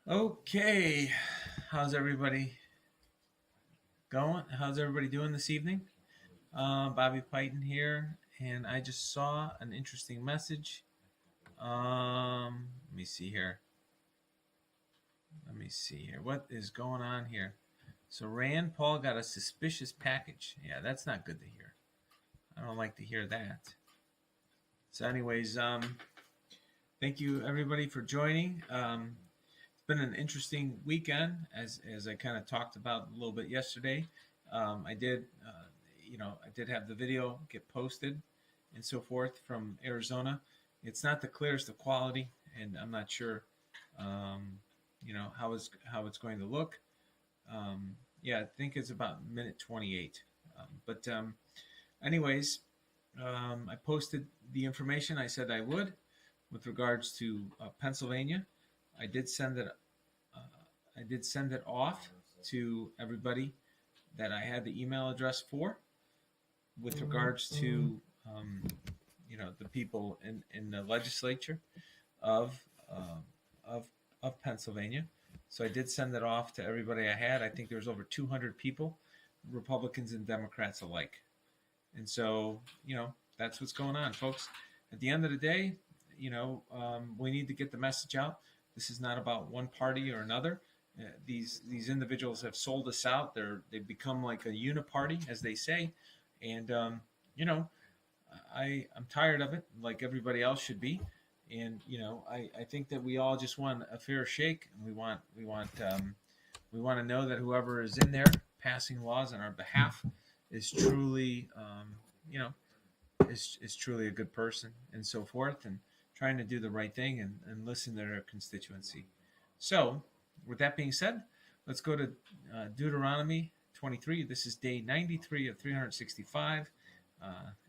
Okay, how's everybody going? How's everybody doing this evening? Bobby Python here, and I just saw an interesting message. Let me see here. Let me see here. What is going on here? So Rand Paul got a suspicious package. Yeah, that's not good to hear. I don't like to hear that. So, anyways, thank you everybody for joining. It's been an interesting weekend, as I kind of talked about a little bit yesterday. I did, I did have the video get posted and so forth from Arizona. It's not the clearest of quality, and I'm not sure, um, how it's going to look. Yeah, I think it's about minute 28. Anyways, I posted the information I said I would with regards to Pennsylvania. I did send it. Uh, I did send it off to everybody that I had the email address for, with regards to the people in the legislature of uh, of of Pennsylvania. So I did send it off to everybody I had. I think there was over 200 people, Republicans and Democrats alike. And so, that's what's going on, folks. At the end of the day, we need to get the message out. This is not about one party or another. These individuals have sold us out. They've become like a uniparty, as they say, and you know, I'm tired of it, like everybody else should be. And I think that we all just want a fair shake, and we want to know that whoever is in there passing laws on our behalf is truly, you know, is truly a good person and so forth, and trying to do the right thing and listen to their constituency. So, with that being said, let's go to Deuteronomy 23. This is day 93 of 365.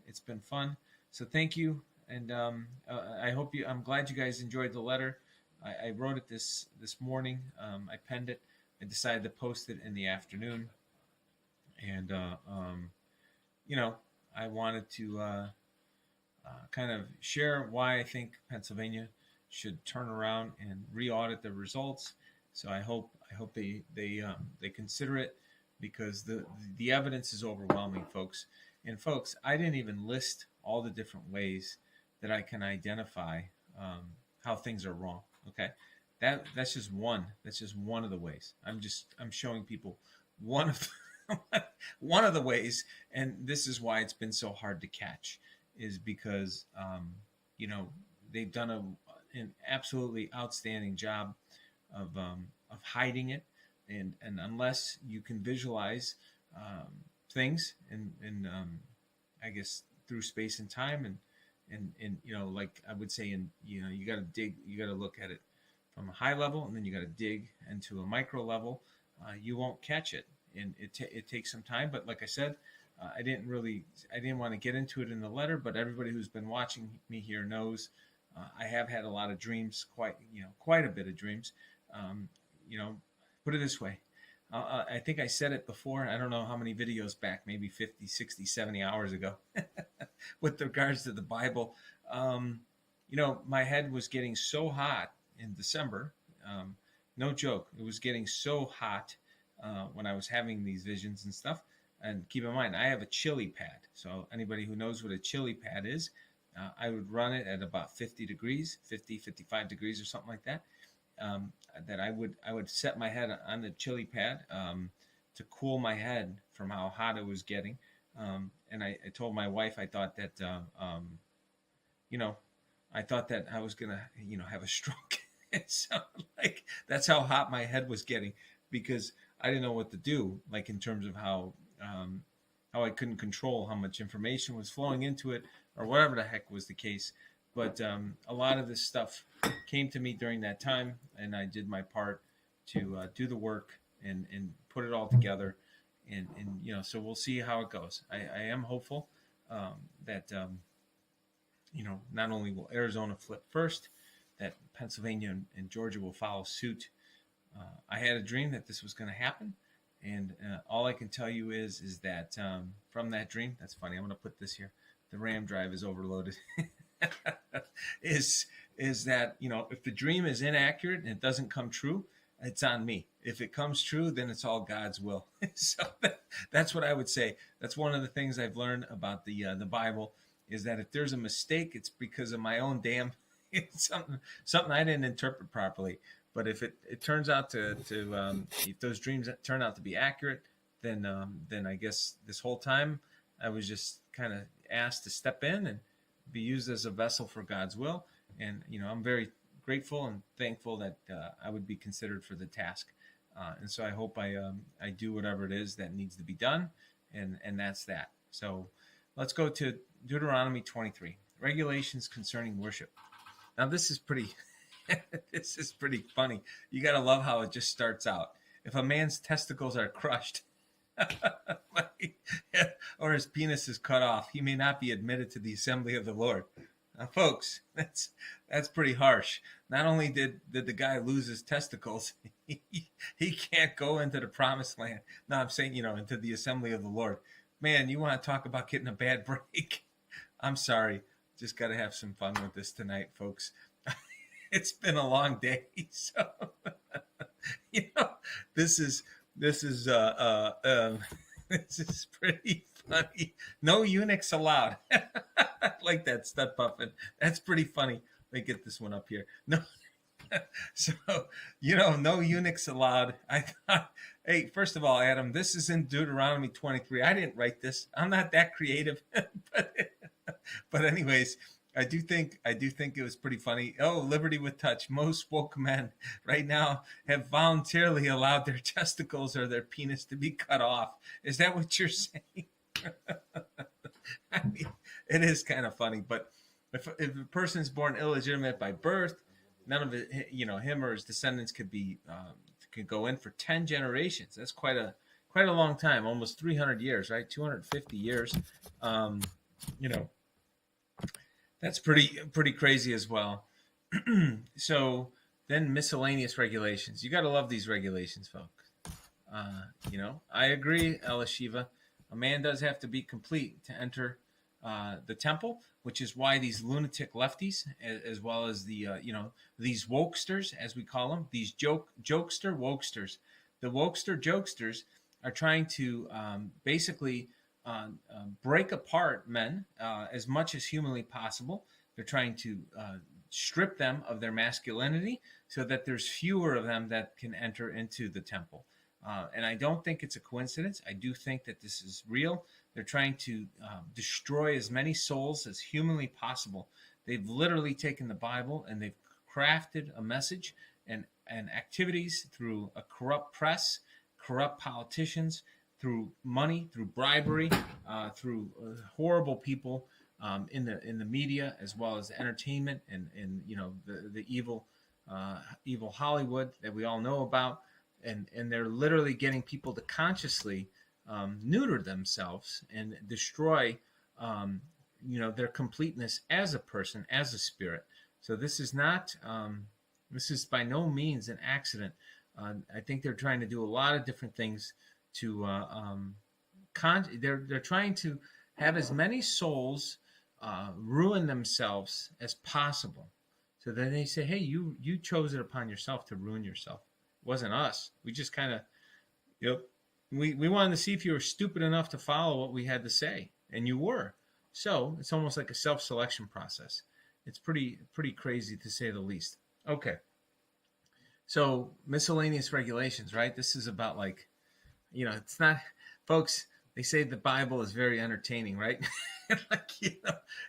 It's been fun. So, thank you. And I'm glad you guys enjoyed the letter. I wrote it this morning. I penned it. I decided to post it in the afternoon. And, you know, I wanted to kind of share why I think Pennsylvania should turn around and re-audit the results. So I hope they consider it, because the evidence is overwhelming, folks. And folks, I didn't even list all the different ways that I can identify how things are wrong. Okay, that's just one. That's just one of the ways. I'm showing people one of one of the ways, and this is why it's been so hard to catch, is because you know they've done an absolutely outstanding job of hiding it, and unless you can visualize things and I guess through space and time, and like I would say, you got to dig, you got to look at it from a high level, and then you got to dig into a micro level. You won't catch it, and it takes some time. But like I said, I didn't want to get into it in the letter, but everybody who's been watching me here knows I have had a lot of dreams, quite a bit of dreams. Um, you know, Put it this way. I think I said it before. I don't know how many videos back, maybe 50, 60, 70 hours ago, with regards to the Bible. My head was getting so hot in December. Um, no joke. It was getting so hot when I was having these visions and stuff. And keep in mind, I have a chili pad. So anybody who knows what a chili pad is, I would run it at about 50 degrees, 50, 55 degrees or something like that. That I would set my head on the chili pad to cool my head from how hot it was getting. And I told my wife I thought that you know I thought that I was gonna have a stroke. So like that's how hot my head was getting, because I didn't know what to do, like in terms of how I couldn't control how much information was flowing into it, or whatever the heck was the case. But a lot of this stuff came to me during that time, and I did my part to do the work and put it all together. And so we'll see how it goes. I am hopeful that not only will Arizona flip first, that Pennsylvania and Georgia will follow suit. I had a dream that this was going to happen, and all I can tell you is that from that dream, that's funny. I'm going to put this here. The RAM drive is overloaded. is that if the dream is inaccurate and it doesn't come true, it's on me. If it comes true, then it's all God's will. So that's what I would say. That's one of the things I've learned about the Bible, is that if there's a mistake, it's because of my own damn something I didn't interpret properly. But if it turns out to if those dreams turn out to be accurate, then I guess this whole time I was just kind of asked to step in and be used as a vessel for God's will. And I'm very grateful and thankful that I would be considered for the task. And so I hope I do whatever it is that needs to be done, and that's that. So let's go to Deuteronomy 23, regulations concerning worship. Now this is pretty this is pretty funny. You got to love how it just starts out. If a man's testicles are crushed or his penis is cut off, he may not be admitted to the assembly of the Lord. Now, folks, that's pretty harsh. Not only did the guy lose his testicles, he can't go into the promised land. No, I'm saying, into the assembly of the Lord. Man, you want to talk about getting a bad break? I'm sorry. Just got to have some fun with this tonight, folks. It's been a long day, so this is this is pretty funny. No eunuchs allowed. I like that, stud puffin. That's pretty funny. Let me get this one up here. No, so no eunuchs allowed. I thought, hey, first of all, Adam, this is in Deuteronomy 23. I didn't write this. I'm not that creative, but anyways. I do think it was pretty funny. Oh, liberty with touch. Most woke men right now have voluntarily allowed their testicles or their penis to be cut off. Is that what you're saying? I mean, it is kind of funny, but if a person is born illegitimate by birth, none of it, him or his descendants could go in for 10 generations. That's quite a long time, almost 300 years, right? 250 years. That's pretty crazy as well. So then miscellaneous regulations. You got to love these regulations, folks. I agree, Elishiva. A man does have to be complete to enter the temple, which is why these lunatic lefties, as well as the these wokesters, as we call them, these jokester wokesters, the wokester jokesters are trying to basically break apart men as much as humanly possible. They're trying to strip them of their masculinity so that there's fewer of them that can enter into the temple. And I don't think it's a coincidence. I do think that this is real. They're trying to destroy as many souls as humanly possible. They've literally taken the Bible and they've crafted a message and activities through a corrupt press, corrupt politicians, through money, through bribery, through horrible people in the media, as well as entertainment and the evil Hollywood that we all know about, and they're literally getting people to consciously neuter themselves and destroy their completeness as a person, as a spirit. So this is not this is by no means an accident. I think they're trying to do a lot of different things to they're trying to have as many souls ruin themselves as possible. So then they say, hey, you chose it upon yourself to ruin yourself. It wasn't us. We just kind of, we wanted to see if you were stupid enough to follow what we had to say, and you were. So it's almost like a self-selection process. It's pretty crazy to say the least. Okay. So miscellaneous regulations, right? This is about it's not, folks, they say the Bible is very entertaining, right?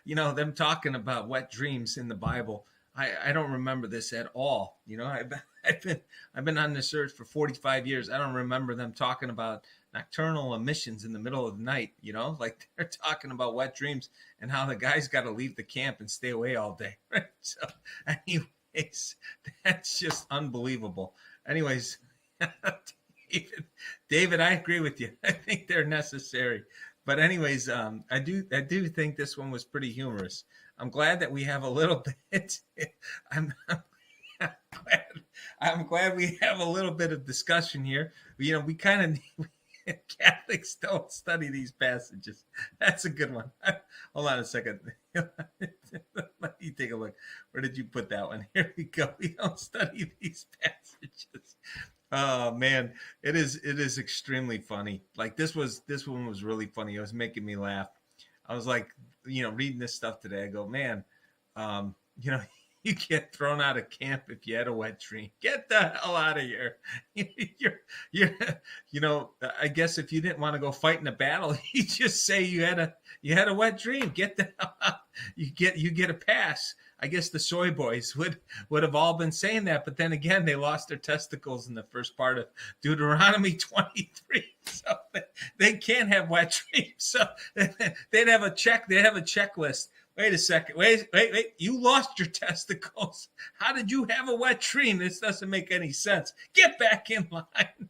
Them talking about wet dreams in the Bible. I don't remember this at all. I've been on this earth for 45 years. I don't remember them talking about nocturnal emissions in the middle of the night. Like they're talking about wet dreams and how the guy's got to leave the camp and stay away all day. Right? So, anyways, that's just unbelievable. Anyways, David, I agree with you. I think they're necessary. But anyways, I do think this one was pretty humorous. I'm glad that we have a little bit. I'm glad we have a little bit of discussion here. We kind of Catholics don't study these passages. That's a good one. Hold on a second. Let me take a look. Where did you put that one? Here we go. We don't study these passages. Oh man, it is extremely funny. Like this one was really funny. It was making me laugh. I was like, reading this stuff today. I go, man, um, you know, you get thrown out of camp if you had a wet dream. Get the hell out of here. You're, I guess if you didn't want to go fight in a battle, you just say you had a wet dream. Get the hell out. You get a pass. I guess the soy boys would have all been saying that, but then again, they lost their testicles in the first part of Deuteronomy 23, so they can't have wet dreams. So they'd have a checklist. Wait a second. Wait. You lost your testicles. How did you have a wet dream? This doesn't make any sense. Get back in line.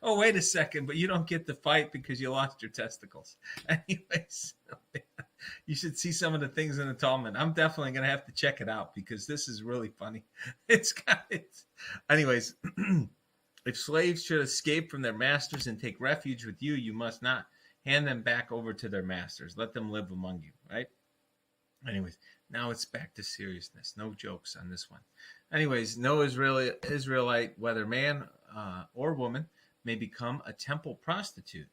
Oh, wait a second. But you don't get to fight because you lost your testicles. Anyways, you should see some of the things in the Talmud. I'm definitely going to have to check it out because this is really funny. Anyways, if slaves should escape from their masters and take refuge with you, you must not hand them back over to their masters. Let them live among you, right? Anyways, now it's back to seriousness. No jokes on this one. Anyways, no Israelite, whether man or woman, may become a temple prostitute.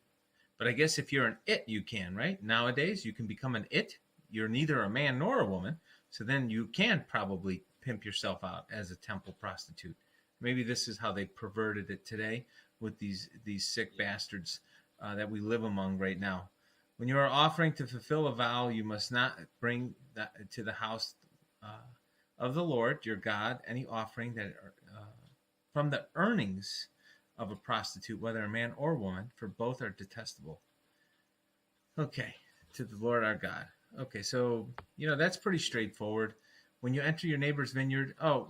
But I guess if you're an it, you can, right? Nowadays, you can become an it. You're neither a man nor a woman. So then you can probably pimp yourself out as a temple prostitute. Maybe this is how they perverted it today with these sick bastards that we live among right now. When you are offering to fulfill a vow, you must not bring that to the house of the Lord your God any offering that from the earnings of a prostitute, whether a man or woman, for both are detestable. Okay, to the Lord our God. Okay, so that's pretty straightforward. When you enter your neighbor's vineyard, I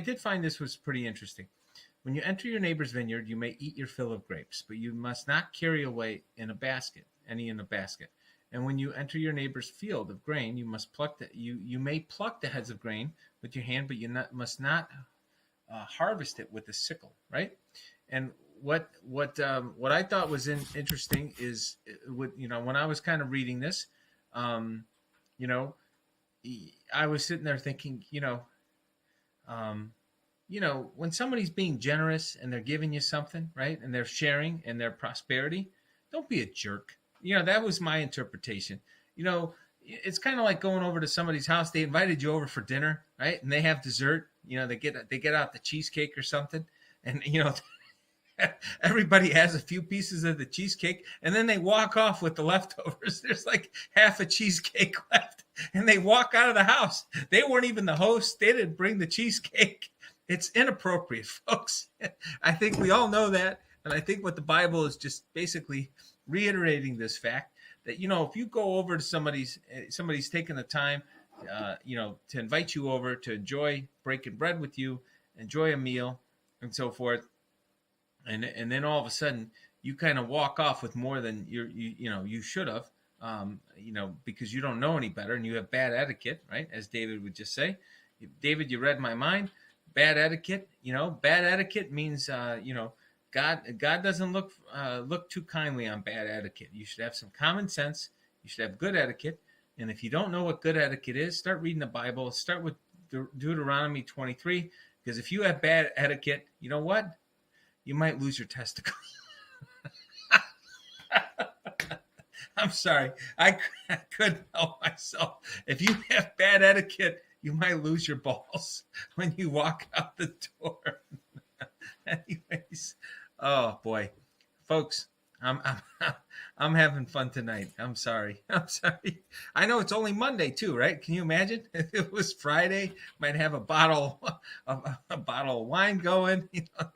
did find this was pretty interesting. When you enter your neighbor's vineyard, you may eat your fill of grapes, but you must not carry away any in a basket. And when you enter your neighbor's field of grain, you must you may pluck the heads of grain with your hand, but you must not harvest it with a sickle, right? And what I thought was interesting is when I was kind of reading this, I was sitting there thinking, when somebody's being generous and they're giving you something, right, and they're sharing in their prosperity, don't be a jerk. That was my interpretation. It's kind of like going over to somebody's house. They invited you over for dinner, right? And they have dessert. They get out the cheesecake or something, and everybody has a few pieces of the cheesecake, and then they walk off with the leftovers. There's like half a cheesecake left, and they walk out of the house. They weren't even the host. They didn't bring the cheesecake. It's inappropriate, folks. I think we all know that, and I think what the Bible is just basically reiterating this fact that if you go over to somebody's taking the time to invite you over to enjoy breaking bread with you, enjoy a meal and so forth, and then all of a sudden you kind of walk off with more than you should have, because you don't know any better and you have bad etiquette, right? As David would just say, David, you read my mind. Bad etiquette, bad etiquette means God doesn't look too kindly on bad etiquette. You should have some common sense. You should have good etiquette. And if you don't know what good etiquette is, start reading the Bible. Start with Deuteronomy 23, because if you have bad etiquette, you know what? You might lose your testicles. I'm sorry. I couldn't help myself. If you have bad etiquette, you might lose your balls when you walk out the door. Anyways, oh boy, folks, I'm having fun tonight. I'm sorry. I know it's only Monday too, right? Can you imagine if it was Friday? Might have a bottle of wine going,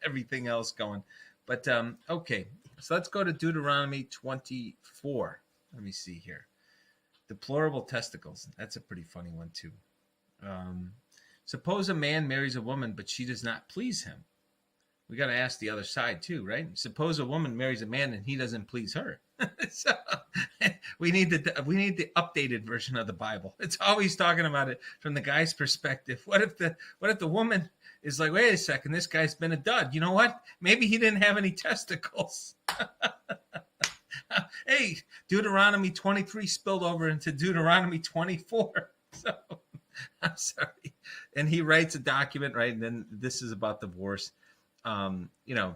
everything else going. But okay, so let's go to Deuteronomy 24. Let me see here. Deplorable testicles. That's a pretty funny one too. Suppose a man marries a woman, but she does not please him. We got to ask the other side too, right? Suppose a woman marries a man and he doesn't please her. So we need the updated version of the Bible. It's always talking about it from the guy's perspective. What if the woman is like, wait a second, this guy's been a dud. You know what? Maybe he didn't have any testicles. Hey, Deuteronomy 23 spilled over into Deuteronomy 24. So I'm sorry. And he writes a document, right? And then this is about divorce. You know,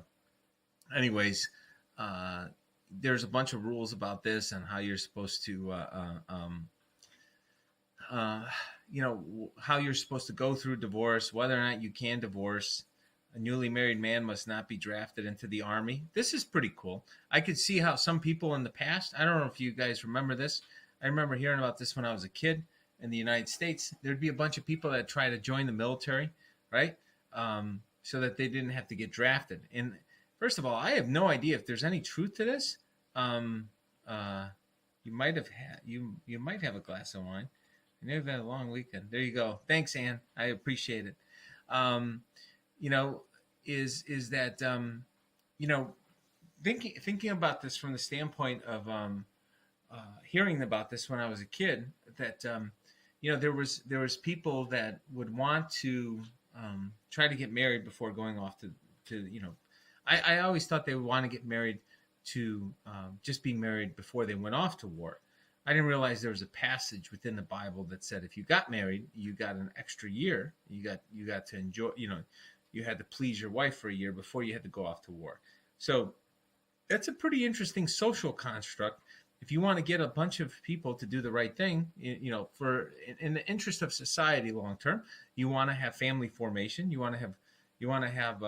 anyways, uh, there's a bunch of rules about this and how you're supposed to, uh, how you're supposed to go through divorce, whether or not you can divorce. A newly married man must not be drafted into the army. This is pretty cool. I could see how some people in the past, I don't know if you guys remember this. I remember hearing about this when I was a kid in the United States. There'd be a bunch of people that try to join the military, right? So that they didn't have to get drafted. And first of all, I have no idea if there's any truth to this. Um, uh, you might have you might have a glass of wine. And you've had a long weekend. There you go. Thanks, Ann. I appreciate it. Um, you know, is that you know, thinking about this from the standpoint of hearing about this when I was a kid, that there was people that would want to try to get married before going off to. I always thought they would want to get married to just be married before they went off to war. I didn't realize there was a passage within the Bible that said if you got married, you got an extra year. You got to enjoy. You had to please your wife for a year before you had to go off to war. So that's a pretty interesting social construct. If you want to get a bunch of people to do the right thing, for in the interest of society long term, you want to have family formation. You want to have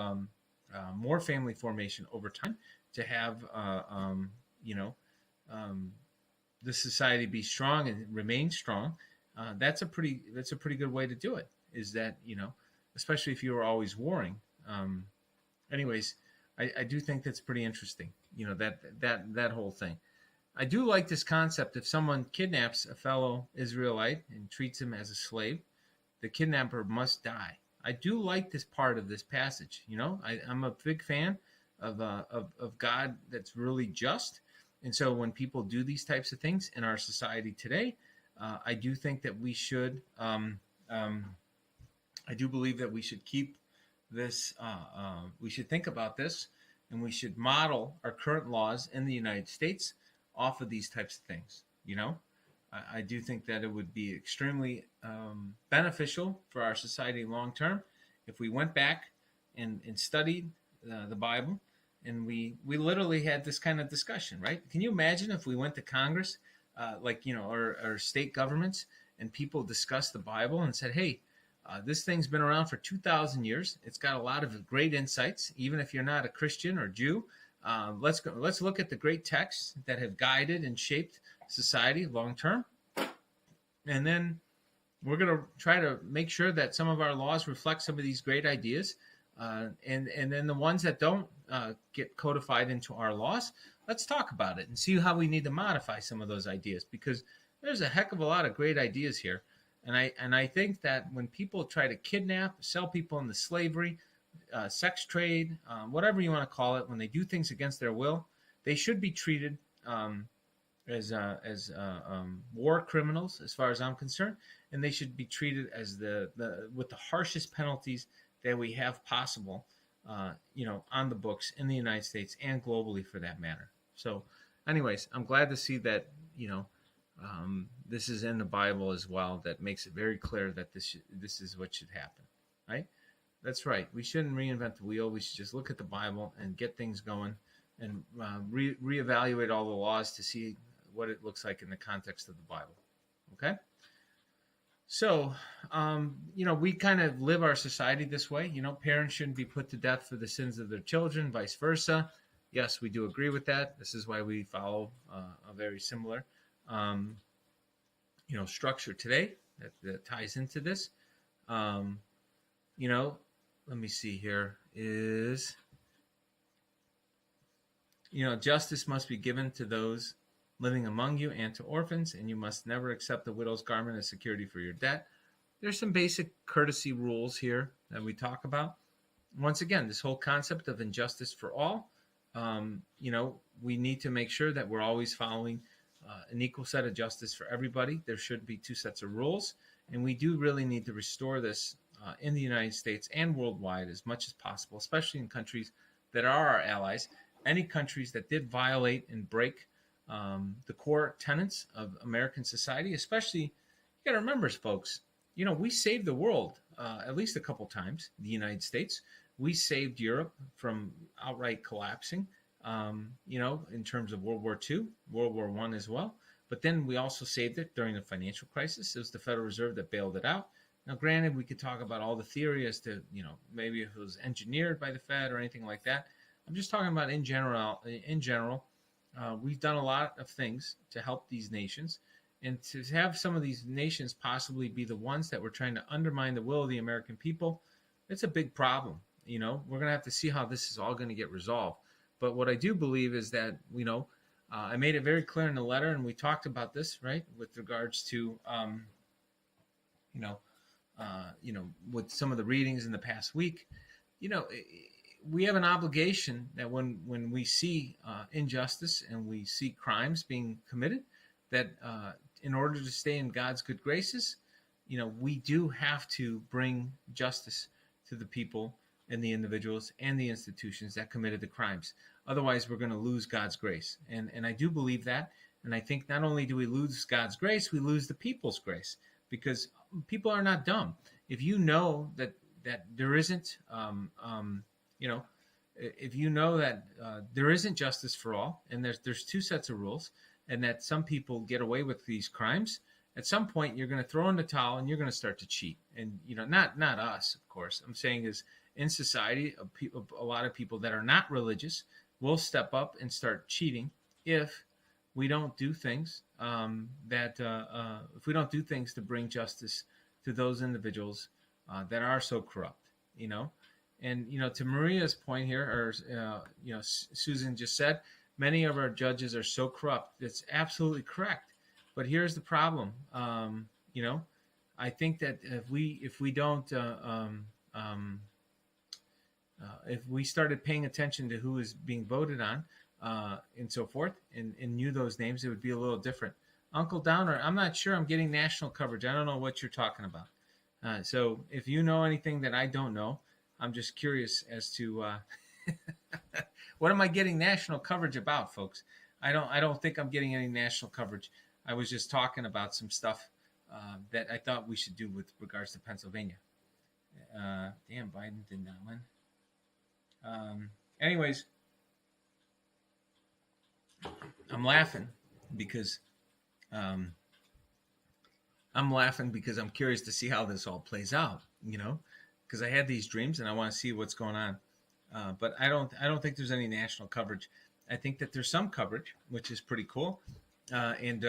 more family formation over time to have the society be strong and remain strong. That's a pretty good way to do it. Is that especially if you were always warring. Anyways, I do think that's pretty interesting. That whole thing. I do like this concept. If someone kidnaps a fellow Israelite and treats him as a slave, the kidnapper must die. I do like this part of this passage. I'm a big fan of God that's really just. And so when people do these types of things in our society today, I do think that we should. I do believe that we should keep this. We should think about this, and we should model our current laws in the United States off of these types of things. I do think that it would be extremely beneficial for our society long term if we went back and studied the Bible, and we literally had this kind of discussion, right? Can you imagine if we went to Congress, or state governments, and people discussed the Bible and said, hey, this thing's been around for 2,000 years. It's got a lot of great insights, even if you're not a Christian or Jew. Let's look at the great texts that have guided and shaped society long term, and then we're going to try to make sure that some of our laws reflect some of these great ideas, and then the ones that don't get codified into our laws, let's talk about it and see how we need to modify some of those ideas, because there's a heck of a lot of great ideas here. And I think that when people try to kidnap, sell people into slavery, sex trade, whatever you want to call it, when they do things against their will, they should be treated as war criminals, as far as I'm concerned, and they should be treated as with the harshest penalties that we have possible, on the books in the United States and globally for that matter. So, anyways, I'm glad to see that this is in the Bible as well. That makes it very clear that this is what should happen, right? That's right. We shouldn't reinvent the wheel. We should just look at the Bible and get things going, and reevaluate all the laws to see what it looks like in the context of the Bible. Okay? So, we kind of live our society this way. Parents shouldn't be put to death for the sins of their children, vice versa. Yes, we do agree with that. This is why we follow a very similar, structure today that ties into this. Let me see here, is, justice must be given to those living among you and to orphans, and you must never accept the widow's garment as security for your debt. There's some basic courtesy rules here that we talk about. Once again, this whole concept of injustice for all, we need to make sure that we're always following an equal set of justice for everybody. There should be two sets of rules, and we do really need to restore this in the United States and worldwide as much as possible, especially in countries that are our allies. Any countries that did violate and break the core tenets of American society, especially, you got to remember, folks, we saved the world at least a couple times, the United States. we saved Europe from outright collapsing, in terms of World War II, World War I as well. But then we also saved it during the financial crisis. It was the Federal Reserve that bailed it out. Now, granted, we could talk about all the theory as to, maybe if it was engineered by the Fed or anything like that. I'm just talking about in general. We've done a lot of things to help these nations, and to have some of these nations possibly be the ones that were trying to undermine the will of the American people, it's a big problem. We're going to have to see how this is all going to get resolved. But what I do believe is that, I made it very clear in the letter, and we talked about this, right, with regards to, with some of the readings in the past week, we have an obligation that when we see injustice and we see crimes being committed, that in order to stay in God's good graces, we do have to bring justice to the people and the individuals and the institutions that committed the crimes. Otherwise, we're going to lose God's grace. And I do believe that. And I think not only do we lose God's grace, we lose the people's grace, because people are not dumb. If you know that there isn't, if you know that there isn't justice for all, and there's two sets of rules, and that some people get away with these crimes, at some point you're going to throw in the towel and you're going to start to cheat. And not us, of course. I'm saying is in society, a lot of people that are not religious will step up and start cheating if we don't do things if we don't do things to bring justice to those individuals that are so corrupt. And to Maria's point here, or Susan just said, many of our judges are so corrupt. That's absolutely correct. But here's the problem. I think that if we don't if we started paying attention to who is being voted on and so forth, and knew those names, it would be a little different. Uncle Downer, I'm not sure I'm getting national coverage. I don't know what you're talking about. So if you know anything that I don't know, I'm just curious as to what am I getting national coverage about, folks? I don't think I'm getting any national coverage. I was just talking about some stuff that I thought we should do with regards to Pennsylvania. Damn, Biden did not win. Anyways, I'm laughing because I'm curious to see how this all plays out, because I had these dreams and I want to see what's going on. But I don't think there's any national coverage. I think that there's some coverage, which is pretty cool. And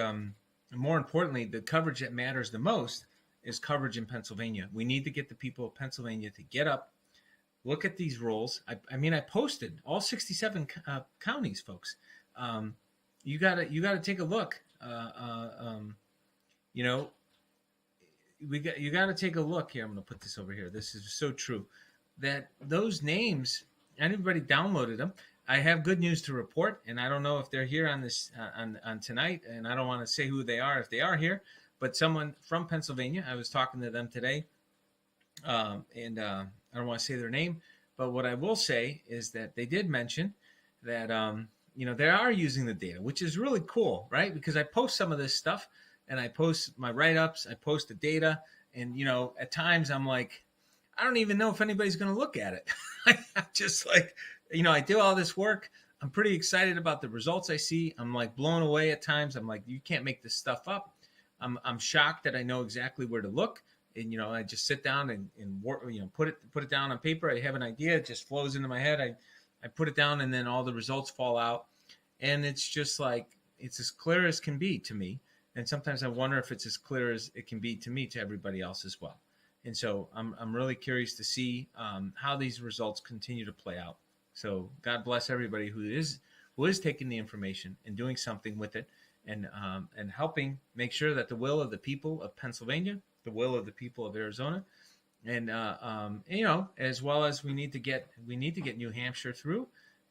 more importantly, the coverage that matters the most is coverage in Pennsylvania. We need to get the people of Pennsylvania to get up, look at these rolls. I posted all 67 counties, folks. You gotta take a look. You gotta take a look here. I'm gonna put this over here. This is so true. That those names, everybody downloaded them. I have good news to report, and I don't know if they're here on this on tonight, and I don't want to say who they are if they are here, but someone from Pennsylvania. I was talking to them today, and I don't want to say their name, but what I will say is that they did mention that they are using the data, which is really cool, right? Because I post some of this stuff, and I post my write-ups, I post the data, and at times I'm like, I don't even know if anybody's going to look at it. I'm just like, I do all this work. I'm pretty excited about the results I see. I'm like blown away at times. I'm like, you can't make this stuff up. I'm shocked that I know exactly where to look. And, I just sit down and work, put it down on paper. I have an idea. It just flows into my head. I put it down, and then all the results fall out. And it's just like, it's as clear as can be to me. And sometimes I wonder if it's as clear as it can be to me, to everybody else as well. And so I'm really curious to see how these results continue to play out. So God bless everybody who is taking the information and doing something with it, and helping make sure that the will of the people of Pennsylvania, the will of the people of Arizona, and as well as we need to get New Hampshire through,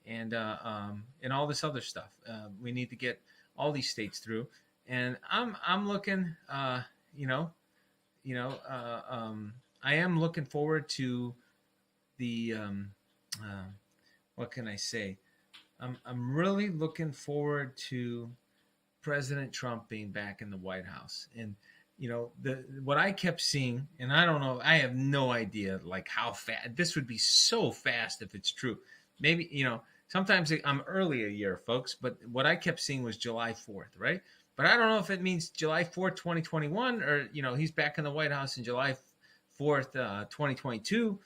and all this other stuff. We need to get all these states through, and I'm looking, I am looking forward to the what can I say? I'm really looking forward to President Trump being back in the White House. And what I kept seeing, and I don't know, I have no idea like how fast this would be. So fast if it's true. Maybe sometimes I'm early a year, folks, but what I kept seeing was July 4th, right? But I don't know if it means July 4th, 2021, or he's back in the White House in July 4th, 2022,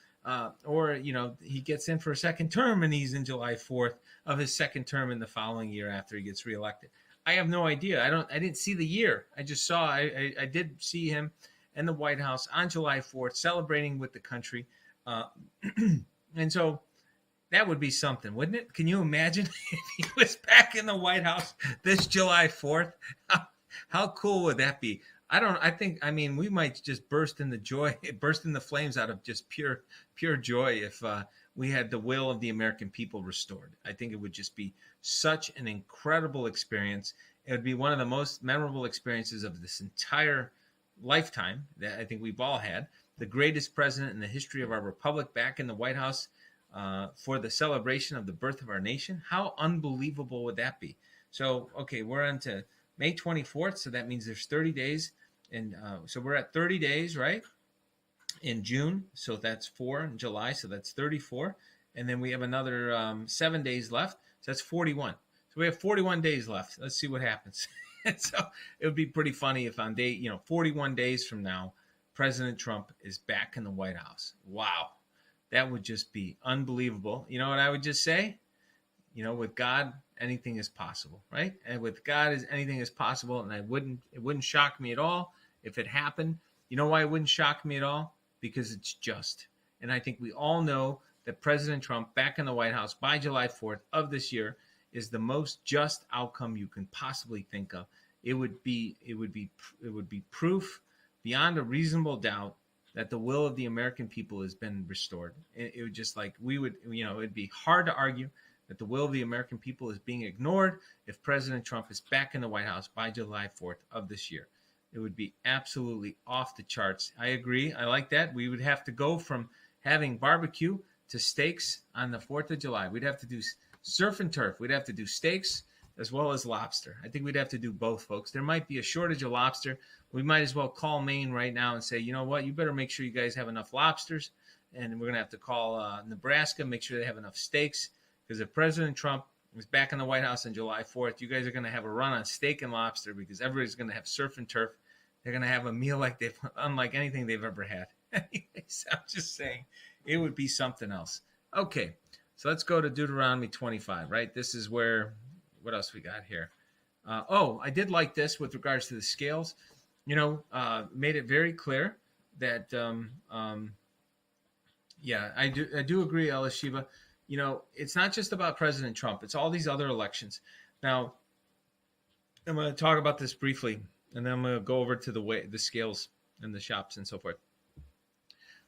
or he gets in for a second term and he's in July 4th of his second term in the following year after he gets reelected. I have no idea. I didn't see the year. I just saw. I did see him in the White House on July 4th, celebrating with the country, and so that would be something, wouldn't it? Can you imagine if he was back in the White House this July 4th? How cool would that be? I mean, we might just burst into flames out of just pure joy if we had the will of the American people restored. I think it would just be such an incredible experience. It would be one of the most memorable experiences of this entire lifetime that I think we've all had. The greatest president in the history of our republic back in the White House for the celebration of the birth of our nation. How unbelievable would that be? So, okay, we're on to May 24th, so that means there's 30 days. And so we're at 30 days, right? In June, so that's 4. In July, so that's 34. And then we have another 7 days left, so that's 41. So we have 41 days left. Let's see what happens. So it would be pretty funny if on day, 41 days from now, President Trump is back in the White House. Wow. That would just be unbelievable. You know what I would just say? With God, anything is possible, right? And with God, anything is possible. And it wouldn't shock me at all if it happened. You know why it wouldn't shock me at all? Because it's just. And I think we all know that President Trump back in the White House by July 4th of this year is the most just outcome you can possibly think of. It would be proof beyond a reasonable doubt that the will of the American people has been restored. It would just it'd be hard to argue that the will of the American people is being ignored if President Trump is back in the White House by July 4th of this year. It would be absolutely off the charts. I agree. I like that. We would have to go from having barbecue to steaks on the 4th of July. We'd have to do surf and turf. We'd have to do steaks as well as lobster. I think we'd have to do both, folks. There might be a shortage of lobster. We might as well call Maine right now and say, you know what, you better make sure you guys have enough lobsters. And we're going to have to call Nebraska, make sure they have enough steaks. Because if President Trump is back in the White House on July 4th, you guys are going to have a run on steak and lobster because everybody's going to have surf and turf. They're going to have a meal unlike anything they've ever had. Anyways, I'm just saying, it would be something else. Okay, so let's go to Deuteronomy 25, right? This is where, what else we got here? I did like this with regards to the scales. Made it very clear that, I do agree, Elishiva. It's not just about President Trump. It's all these other elections. Now, I'm going to talk about this briefly, and then I'm going to go over to the scales and the shops and so forth.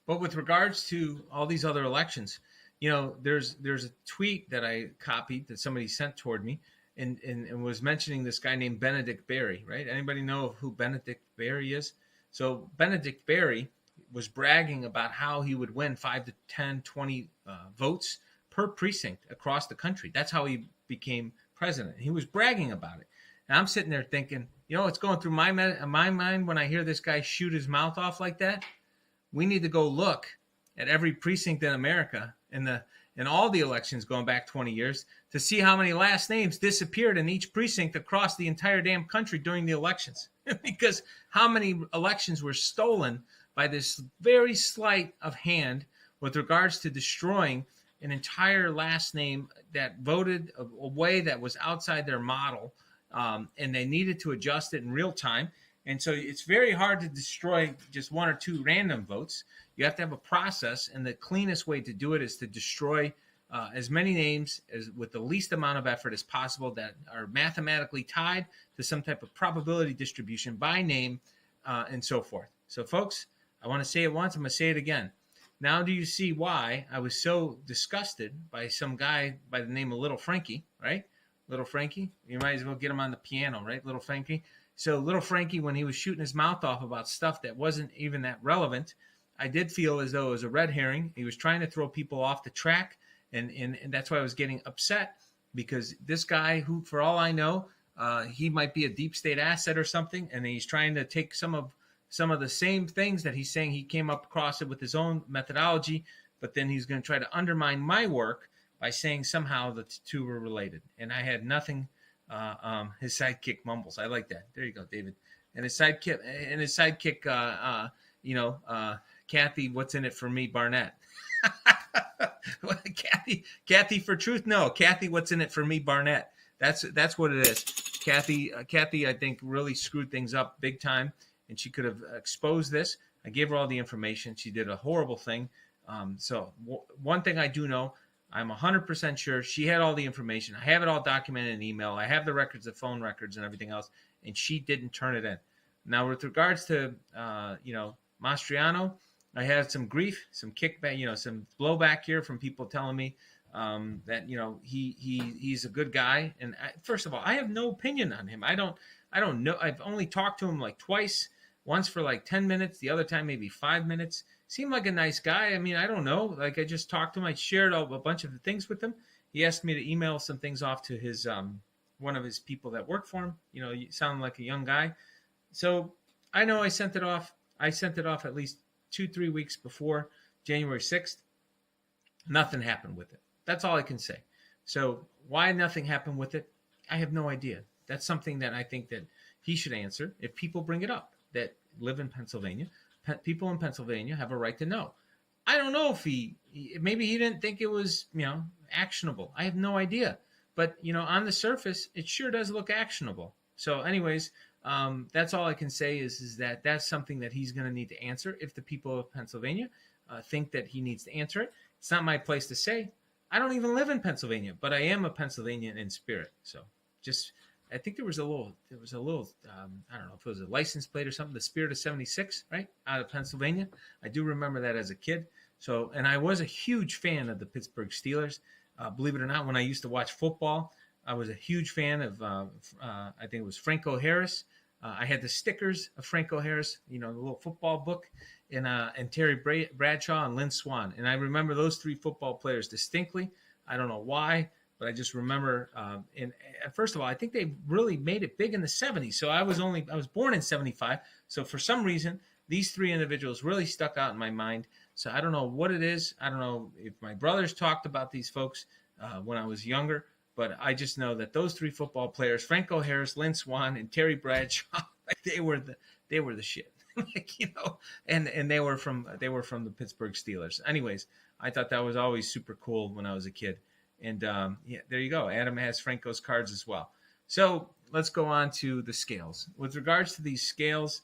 But with regards to all these other elections, there's a tweet that I copied that somebody sent toward me and was mentioning this guy named Benedict Berry, right? Anybody know who Benedict Berry is? So Benedict Berry was bragging about how he would win 5 to 10, 20 votes per precinct across the country. That's how he became president. He was bragging about it. And I'm sitting there thinking, what's going through my mind when I hear this guy shoot his mouth off like that? We need to go look at every precinct in America in all the elections going back 20 years to see how many last names disappeared in each precinct across the entire damn country during the elections. Because how many elections were stolen by this very sleight of hand with regards to destroying an entire last name that voted a way that was outside their model, and they needed to adjust it in real time. And so it's very hard to destroy just one or two random votes. You have to have a process, and the cleanest way to do it is to destroy as many names as with the least amount of effort as possible that are mathematically tied to some type of probability distribution by name and so forth. So, folks, I want to say it once. I'm going to say it again. Now do you see why I was so disgusted by some guy by the name of Little Frankie, right? Little Frankie. You might as well get him on the piano, right? Little Frankie. So Little Frankie, when he was shooting his mouth off about stuff that wasn't even that relevant, I did feel as though it was a red herring. He was trying to throw people off the track, and that's why I was getting upset, because this guy, who, for all I know, he might be a deep state asset or something, and he's trying to take some of some of the same things that he's saying. He came up across it with his own methodology, but then he's going to try to undermine my work by saying somehow the two were related. And I had nothing. His sidekick mumbles. I like that. There you go, David. And his sidekick, Kathy, what's in it for me, Barnett? Kathy for truth? No, Kathy, what's in it for me, Barnett? That's what it is. Kathy, I think, really screwed things up big time, and she could have exposed this. I gave her all the information. She did a horrible thing. One thing I do know, I'm 100% sure she had all the information. I have it all documented in email. I have the records, the phone records, and everything else, and she didn't turn it in. Now, with regards to Mastriano, I had some grief, some kickback, some blowback here from people telling me that he's a good guy. And first of all, I have no opinion on him. I don't know. I've only talked to him like twice. Once for like 10 minutes, the other time maybe 5 minutes. Seemed like a nice guy. I mean, I don't know. Like, I just talked to him. I shared a bunch of things with him. He asked me to email some things off to his one of his people that work for him. You sound like a young guy. So I know I sent it off. I sent it off at least 2-3 weeks before January 6th. Nothing happened with it. That's all I can say. So why nothing happened with it, I have no idea. That's something that I think that he should answer if people bring it up that live in Pennsylvania. People in Pennsylvania have a right to know. I don't know if maybe he didn't think it was, actionable. I have no idea. But, on the surface, it sure does look actionable. So anyways, that's all I can say is that that's something that he's going to need to answer if the people of Pennsylvania think that he needs to answer it. It's not my place to say. I don't even live in Pennsylvania, but I am a Pennsylvanian in spirit. So I think there was a little, I don't know if it was a license plate or something, the Spirit of 76, right, out of Pennsylvania. I do remember that as a kid. So, and I was a huge fan of the Pittsburgh Steelers. Believe it or not, when I used to watch football, I was a huge fan of, I think it was Franco Harris. I had the stickers of Franco Harris, the little football book, and Terry Bradshaw and Lynn Swann. And I remember those three football players distinctly. I don't know why, but I just remember. And first of all, I think they really made it big in the 70s. So I was born in 75. So for some reason, these three individuals really stuck out in my mind. So I don't know what it is. I don't know if my brothers talked about these folks when I was younger. But I just know that those three football players, Franco Harris, Lynn Swann, and Terry Bradshaw, they were the shit. And they were from the Pittsburgh Steelers. Anyways, I thought that was always super cool when I was a kid. And there you go. Adam has Franco's cards as well. So let's go on to the scales. With regards to these scales,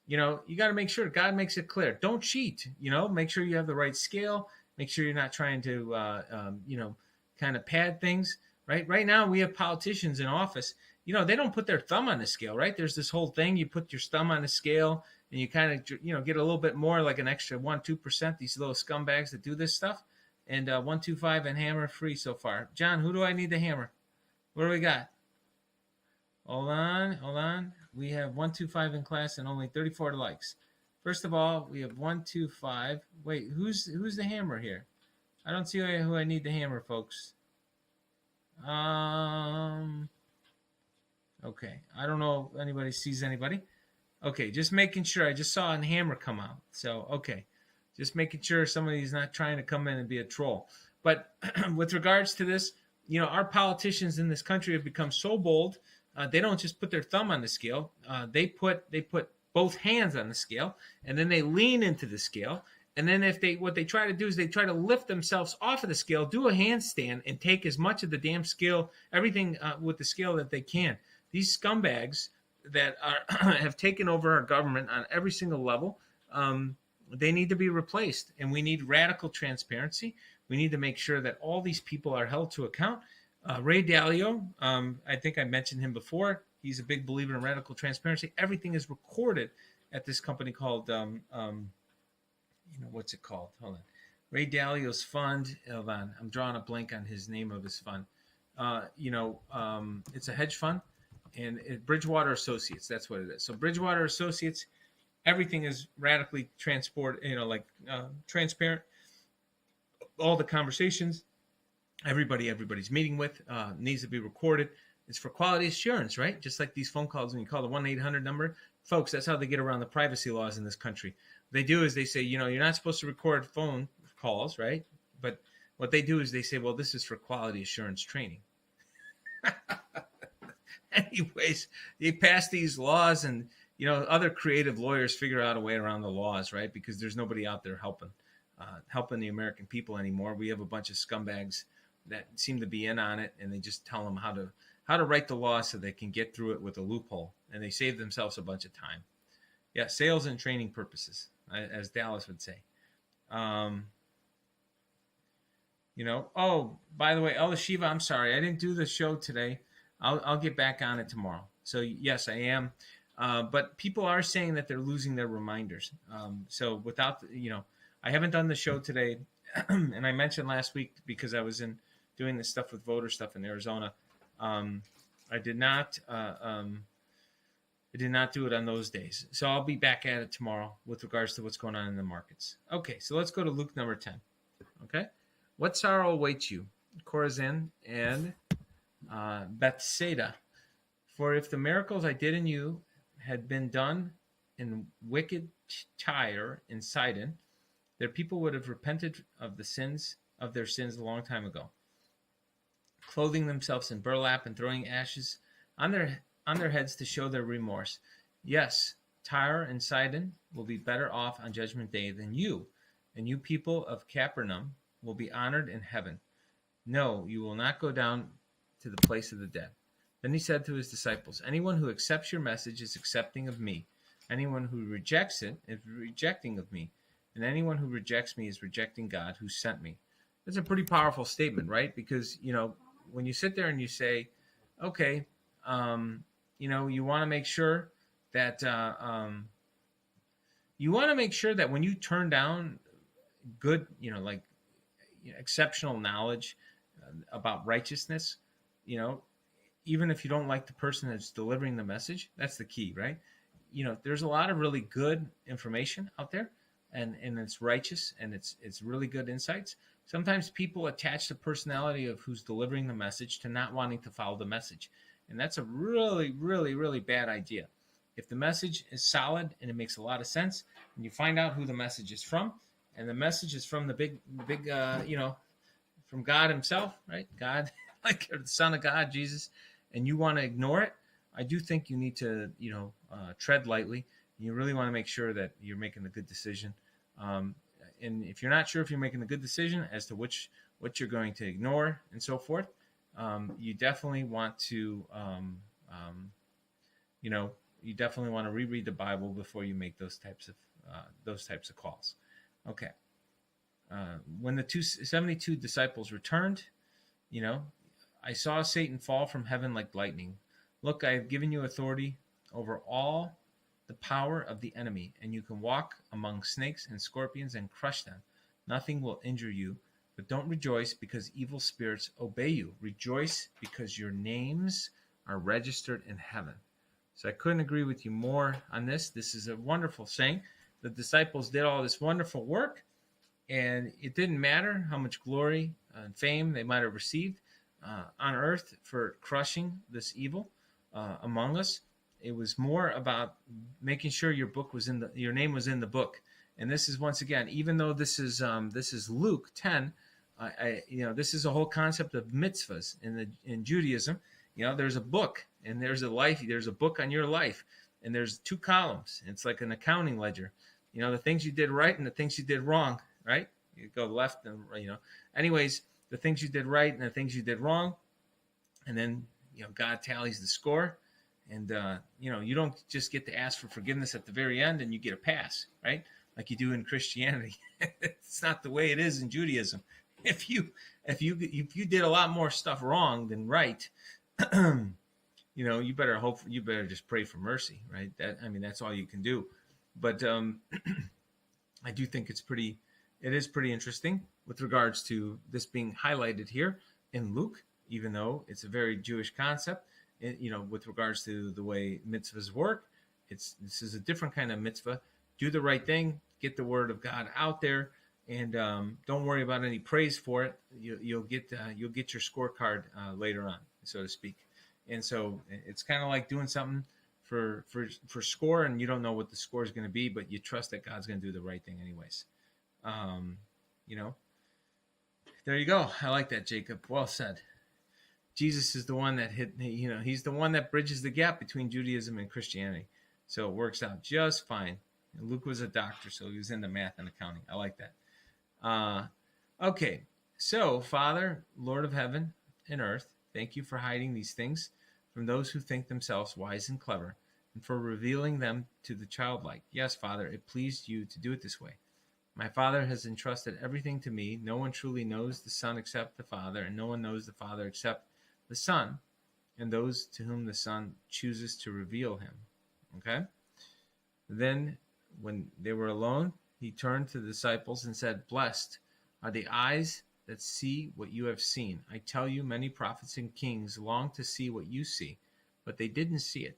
you got to make sure God makes it clear. Don't cheat. Make sure you have the right scale. Make sure you're not trying to, kind of pad things. Right now, we have politicians in office. They don't put their thumb on the scale, right? There's this whole thing. You put your thumb on the scale and you kind of, get a little bit more, like an extra 1-2%, these little scumbags that do this stuff. And 125 and hammer free so far. John, who do I need to hammer? What do we got? Hold on. We have 125 in class and only 34 likes. First of all, we have 125. Wait, who's the hammer here? I don't see who I need to hammer, folks. Okay. I don't know if anybody sees anybody. Okay, just making sure. I just saw a hammer come out. So, okay. Just making sure somebody's not trying to come in and be a troll. But with regards to this, our politicians in this country have become so bold. They don't just put their thumb on the scale. They put both hands on the scale, and then they lean into the scale. And then what they try to do is they try to lift themselves off of the scale, do a handstand, and take as much of the damn scale, everything with the scale that they can. These scumbags that have taken over our government on every single level, they need to be replaced. And we need radical transparency. We need to make sure that all these people are held to account. Ray Dalio, I think I mentioned him before. He's a big believer in radical transparency. Everything is recorded at this company called what's it called? Hold on. Ray Dalio's fund. Hold on. I'm drawing a blank on his name of his fund. It's a hedge fund, and Bridgewater Associates. That's what it is. So Bridgewater Associates, everything is radically transparent. All the conversations, everybody's meeting with needs to be recorded. It's for quality assurance, right? Just like these phone calls, when you call the 1-800 number, folks, that's how they get around the privacy laws in this country. What they do is they say, you're not supposed to record phone calls, right? But what they do is they say, well, this is for quality assurance training. Anyways, they pass these laws, and other creative lawyers figure out a way around the laws, right? Because there's nobody out there helping the American people anymore. We have a bunch of scumbags that seem to be in on it, and they just tell them how to write the law so they can get through it with a loophole, and they save themselves a bunch of time. Yeah, sales and training purposes, as Dallas would say. Oh, by the way, Shiva, I'm sorry, I didn't do the show today. I'll get back on it tomorrow. So yes, I am. But people are saying that they're losing their reminders. So without, I haven't done the show today. And I mentioned last week, because I was doing this stuff with voter stuff in Arizona. I did not do it on those days. So I'll be back at it tomorrow with regards to what's going on in the markets. Okay, so let's go to Luke number 10. Okay. What sorrow awaits you, Chorazin and Bethsaida? For if the miracles I did in you had been done in wicked Tyre and Sidon, their people would have repented of their sins a long time ago, clothing themselves in burlap and throwing ashes on their heads to show their remorse. Yes, Tyre and Sidon will be better off on Judgment Day than you, and you people of Capernaum will be honored in heaven. No, you will not go down to the place of the dead. Then he said to his disciples, anyone who accepts your message is accepting of me. Anyone who rejects it is rejecting of me. And anyone who rejects me is rejecting God who sent me. That's a pretty powerful statement, right? Because, when you sit there and you say, okay, you want to make sure that when you turn down good, exceptional knowledge about righteousness, even if you don't like the person that's delivering the message, that's the key, right? There's a lot of really good information out there, and it's righteous, and it's really good insights. Sometimes people attach the personality of who's delivering the message to not wanting to follow the message. And that's a really, really, really bad idea. If the message is solid and it makes a lot of sense, and you find out who the message is from, and the message is from the big, from God himself, right? God, like the Son of God, Jesus, and you want to ignore it, I do think you need to, tread lightly. You really want to make sure that you're making a good decision. And if you're not sure if you're making a good decision as to what you're going to ignore and so forth, you definitely want to, you definitely want to reread the Bible before you make those types of calls. Okay. When the 72 disciples returned, I saw Satan fall from heaven like lightning. Look, I have given you authority over all the power of the enemy, and you can walk among snakes and scorpions and crush them. Nothing will injure you, but don't rejoice because evil spirits obey you. Rejoice because your names are registered in heaven. So I couldn't agree with you more on this. This is a wonderful saying. The disciples did all this wonderful work, and it didn't matter how much glory and fame they might have received on earth for crushing this evil among us. It was more about making sure your name was in the book. And this is, once again, even though this is Luke 10, this is a whole concept of mitzvahs in Judaism. There's a book, and there's a book on your life, and there's 2 columns. It's like an accounting ledger. The things you did right and the things you did wrong, right? You go left and anyways, the things you did right and the things you did wrong, and then God tallies the score. And, you don't just get to ask for forgiveness at the very end and you get a pass, right? Like you do in Christianity. It's not the way it is in Judaism. If you did a lot more stuff wrong than right, you better just pray for mercy, right? That's all you can do. But I do think it is pretty interesting with regards to this being highlighted here in Luke, even though it's a very Jewish concept. With regards to the way mitzvahs work, this is a different kind of mitzvah. Do the right thing, get the word of God out there, and don't worry about any praise for it. You'll get your scorecard later on, so to speak. And so it's kind of like doing something for score, and you don't know what the score is going to be, but you trust that God's going to do the right thing anyways. You know, there you go. I like that, Jacob. Well said. Jesus is the one that he's the one that bridges the gap between Judaism and Christianity. So it works out just fine. And Luke was a doctor, so he was into math and accounting. I like that. Okay, so Father, Lord of heaven and earth, thank you for hiding these things from those who think themselves wise and clever, and for revealing them to the childlike. Yes, Father, it pleased you to do it this way. My Father has entrusted everything to me. No one truly knows the Son except the Father, and no one knows the Father except the Son, and those to whom the Son chooses to reveal him. Okay? Then, when they were alone, he turned to the disciples and said, Blessed are the eyes that see what you have seen. I tell you, many prophets and kings longed to see what you see, but they didn't see it.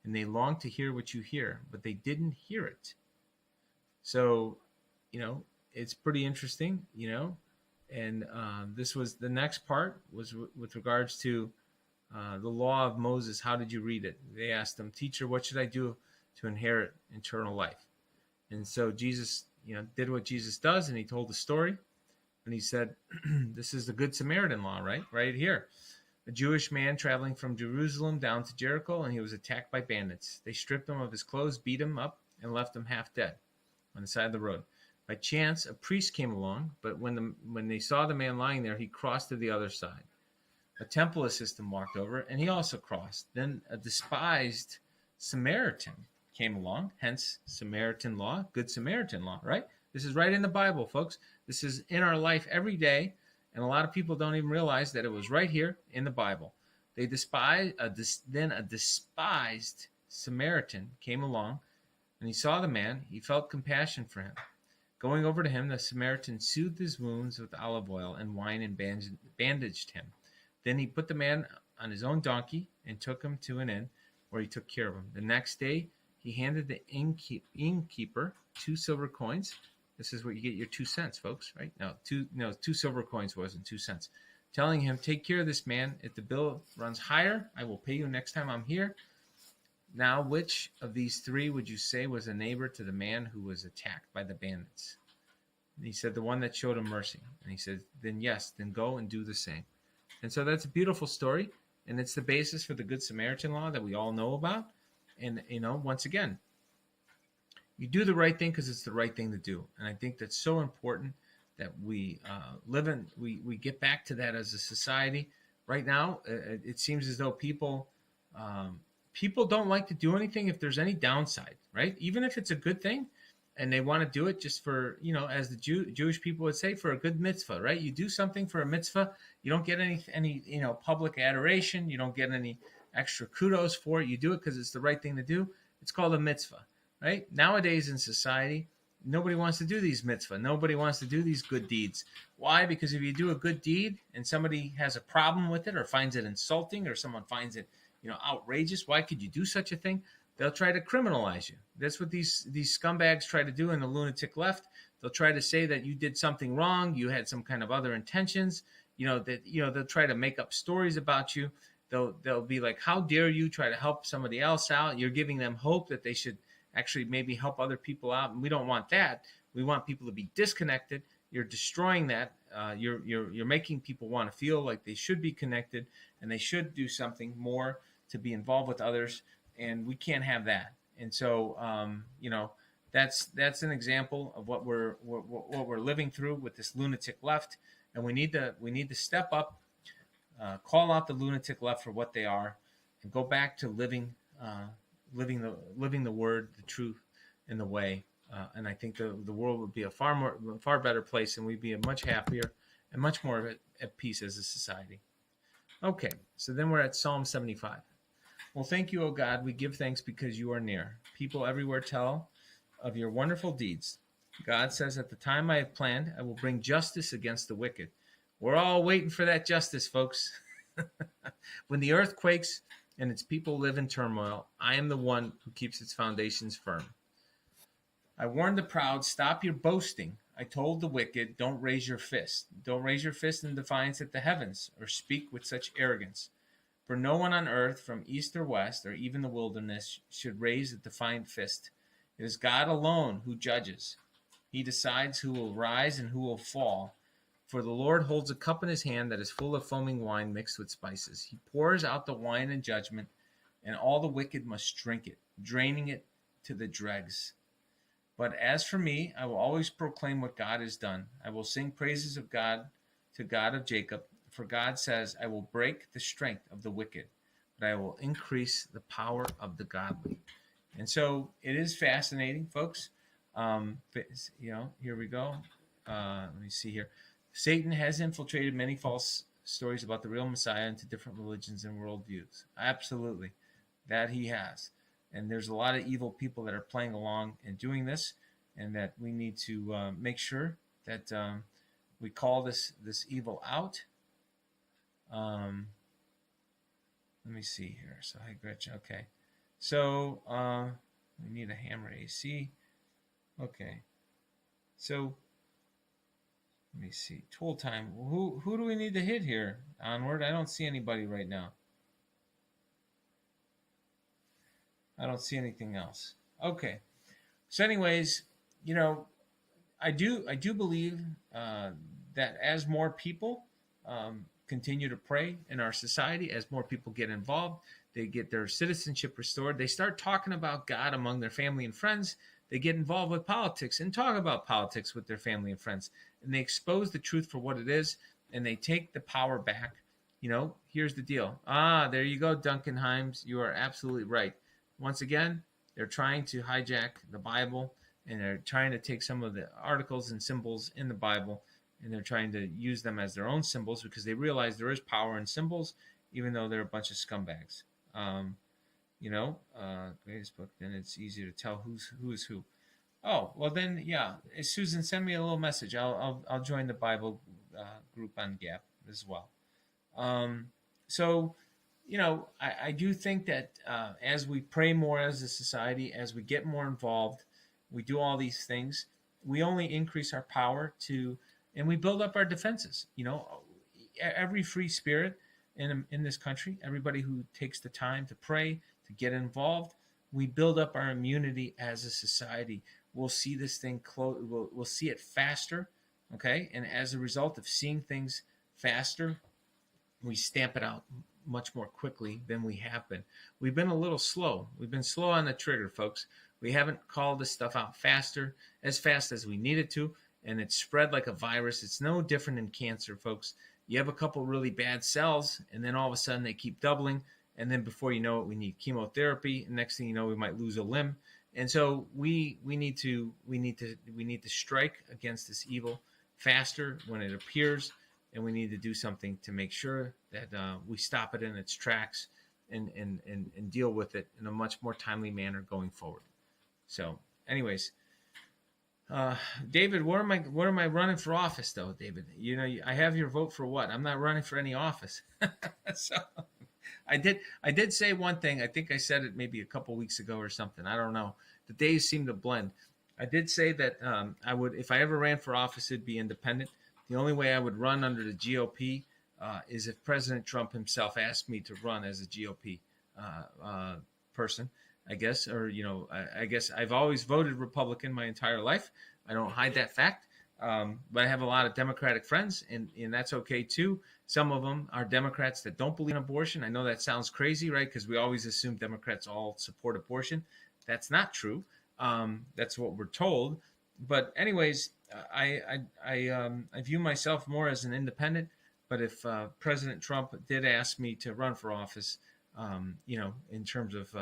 And they longed to hear what you hear, but they didn't hear it. So, it's pretty interesting, and this was the next part was with regards to the law of Moses. How did you read it? They asked him, Teacher, what should I do to inherit eternal life? And so Jesus, did what Jesus does, and he told the story, and he said, this is the Good Samaritan law, right here. A Jewish man traveling from Jerusalem down to Jericho, and he was attacked by bandits. They stripped him of his clothes, beat him up, and left him half dead on the side of the road. By chance, a priest came along, but when they saw the man lying there, he crossed to the other side. A temple assistant walked over, and he also crossed. Then a despised Samaritan came along, hence Samaritan law, Good Samaritan law, right? This is right in the Bible, folks. This is in our life every day, and a lot of people don't even realize that it was right here in the Bible. Then a despised Samaritan came along, and he saw the man. He felt compassion for him. Going over to him, the Samaritan soothed his wounds with olive oil and wine and bandaged him. Then he put the man on his own donkey and took him to an inn where he took care of him. The next day, he handed the innkeeper 2 silver coins. This is where you get your 2 cents, folks, right? No, 2 silver coins wasn't 2 cents. Telling him, take care of this man. If the bill runs higher, I will pay you next time I'm here. Now, which of these 3 would you say was a neighbor to the man who was attacked by the bandits? And he said, the one that showed him mercy. And he said, then go and do the same. And so that's a beautiful story. And it's the basis for the Good Samaritan law that we all know about. And, once again, you do the right thing because it's the right thing to do. And I think that's so important that we we get back to that as a society. Right now, it seems as though people don't like to do anything if there's any downside, right? Even if it's a good thing and they want to do it just for, as the Jewish people would say, for a good mitzvah, right? You do something for a mitzvah, you don't get any public adoration, you don't get any extra kudos for it. You do it because it's the right thing to do. It's called a mitzvah, right? Nowadays in society, nobody wants to do these mitzvah. Nobody wants to do these good deeds. Why? Because if you do a good deed and somebody has a problem with it or finds it insulting or someone finds it outrageous. Why could you do such a thing? They'll try to criminalize you. That's what these scumbags try to do in the lunatic left. They'll try to say that you did something wrong. You had some kind of other intentions. They'll try to make up stories about you. They'll be like, how dare you try to help somebody else out? You're giving them hope that they should actually maybe help other people out. And we don't want that. We want people to be disconnected. You're destroying that. You're making people want to feel like they should be connected and they should do something more to be involved with others, and we can't have that. And so, that's an example of what we're living through with this lunatic left, and we need to step up, call out the lunatic left for what they are, and go back to living the word, the truth, and the way. And I think the world would be a far better place, and we'd be a much happier and much more at peace as a society. Okay, so then we're at Psalm 75. Well, thank you, O God. We give thanks because you are near. People everywhere tell of your wonderful deeds. God says, at the time I have planned, I will bring justice against the wicked. We're all waiting for that justice, folks. When the earth quakes and its people live in turmoil, I am the one who keeps its foundations firm. I warned the proud, stop your boasting. I told the wicked, don't raise your fist. Don't raise your fist in defiance at the heavens or speak with such arrogance. For no one on earth, from east or west, or even the wilderness, should raise a defiant fist. It is God alone who judges. He decides who will rise and who will fall. For the Lord holds a cup in his hand that is full of foaming wine mixed with spices. He pours out the wine in judgment, and all the wicked must drink it, draining it to the dregs. But as for me, I will always proclaim what God has done. I will sing praises of God to God of Jacob. For God says, I will break the strength of the wicked, but I will increase the power of the godly. And so it is fascinating, folks. Here we go. Let me see here. Satan has infiltrated many false stories about the real Messiah into different religions and worldviews. Absolutely. That he has. And there's a lot of evil people that are playing along and doing this, and that we need to make sure that we call this evil out. Let me see here. So, hi, Gretchen. Okay. So, we need a hammer AC. Okay. So, let me see. Tool time. Who do we need to hit here? Onward. I don't see anybody right now. I don't see anything else. Okay. So, anyways, I do believe that as more people continue to pray in our society, as more people get involved, they get their citizenship restored, they start talking about God among their family and friends, they get involved with politics and talk about politics with their family and friends, and they expose the truth for what it is, and they take the power back. Here's the deal. There you go, Duncan Himes. You are absolutely right. Once again, they're trying to hijack the Bible, and they're trying to take some of the articles and symbols in the Bible, and they're trying to use them as their own symbols because they realize there is power in symbols, even though they're a bunch of scumbags. Greatest book, then it's easier to tell who is who. Oh, well then, yeah. Susan, send me a little message. I'll join the Bible group on Gap as well. I do think that as we pray more as a society, as we get more involved, we do all these things, we only increase our power and we build up our defenses. Every free spirit in this country, everybody who takes the time to pray, to get involved, we build up our immunity as a society. We'll see this thing we'll see it faster, okay? And as a result of seeing things faster, we stamp it out much more quickly than we have been. We've been a little slow. We've been slow on the trigger, folks. We haven't called this stuff out as fast as we needed to, and it's spread like a virus. It's no different than cancer, folks. You have a couple really bad cells, and then all of a sudden they keep doubling, and then before you know it, we need chemotherapy. And next thing you know, we might lose a limb. And so we need to strike against this evil faster when it appears, and we need to do something to make sure that we stop it in its tracks and deal with it in a much more timely manner going forward. So, anyways, David, where am I running for office though, David? I have your vote for what? I'm not running for any office. So, I did say one thing. I think I said it maybe a couple weeks ago or something. I don't know. The days seem to blend. I did say that I would, if I ever ran for office, it'd be independent. The only way I would run under the GOP is if President Trump himself asked me to run as a GOP person, I guess. Or, I guess I've always voted Republican my entire life. I don't hide that fact. But I have a lot of Democratic friends, and that's okay too. Some of them are Democrats that don't believe in abortion. I know that sounds crazy, right? Because we always assume Democrats all support abortion. That's not true. That's what we're told. But anyways, I view myself more as an independent. But if President Trump did ask me to run for office, in terms of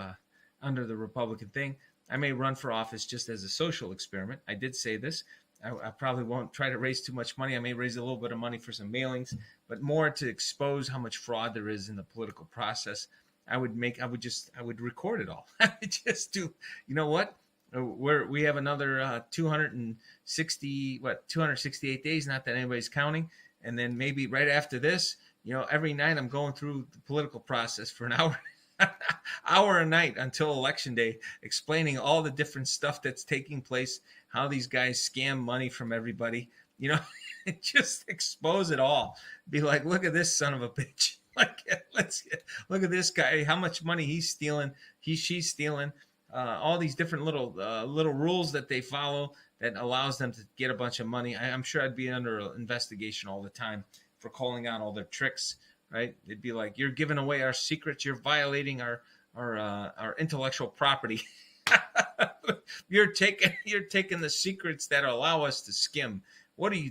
under the Republican thing, I may run for office just as a social experiment. I did say this. I probably won't try to raise too much money. I may raise a little bit of money for some mailings, but more to expose how much fraud there is in the political process. I would record it all. I would just do, you know what? We have another 268 days, not that anybody's counting. And then maybe right after this, every night I'm going through the political process for an hour, hour a night until election day, explaining all the different stuff that's taking place, how these guys scam money from everybody, just expose it all. Be like, look at this son of a bitch. Look at this guy. How much money he's stealing? She's stealing. All these different little rules that they follow that allows them to get a bunch of money. I'm sure I'd be under investigation all the time for calling out all their tricks. Right? It'd be like, you're giving away our secrets. You're violating our intellectual property. You're taking the secrets that allow us to skim.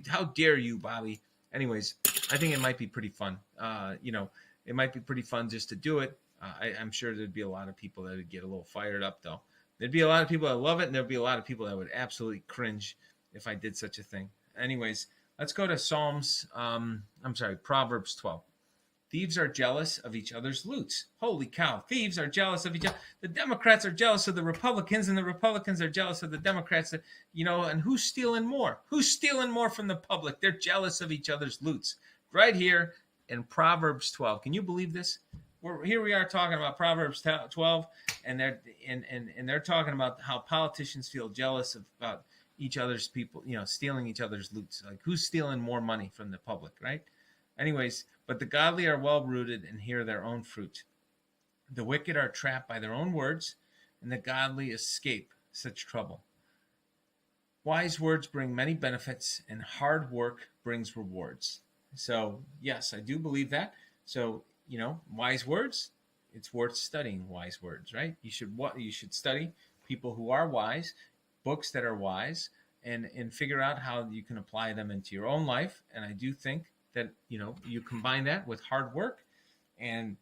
How dare you, Bobby? Anyways, I think it might be pretty fun. It might be pretty fun just to do it. I'm sure there'd be a lot of people that would get a little fired up, though. There'd be a lot of people that love it, and there'd be a lot of people that would absolutely cringe if I did such a thing. Anyways, let's go to Proverbs 12. Thieves are jealous of each other's loots. Holy cow. Thieves are jealous of each other. The Democrats are jealous of the Republicans, and the Republicans are jealous of the Democrats. And who's stealing more? Who's stealing more from the public? They're jealous of each other's loots. Right here in Proverbs 12. Can you believe this? Here we are talking about Proverbs 12, and they're talking about how politicians feel jealous about each other's people, stealing each other's loots. Like, who's stealing more money from the public, right? Anyways, but the godly are well rooted and hear their own fruit. The wicked are trapped by their own words, and the godly escape such trouble. Wise words bring many benefits, and hard work brings rewards. So, yes, I do believe that. So, wise words, it's worth studying wise words, right? You should study people who are wise, books that are wise, and figure out how you can apply them into your own life. And I do think that you combine that with hard work, and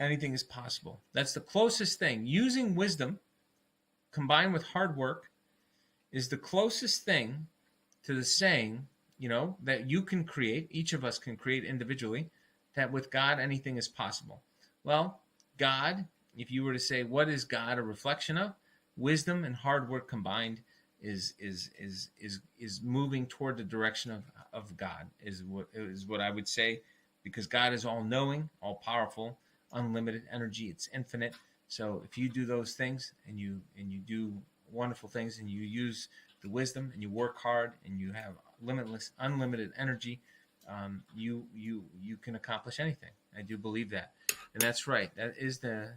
anything is possible. That's the closest thing. Using wisdom combined with hard work is the closest thing to the saying, that you can create, each of us can create individually, that with God anything is possible. Well, God, if you were to say, what is God a reflection of? Wisdom and hard work combined is moving toward the direction of God, is what I would say, because God is all knowing, all powerful, unlimited energy, it's infinite. So if you do those things and you do wonderful things, and you use the wisdom and you work hard and you have unlimited energy, you can accomplish anything. I do believe that, and that's right. That is the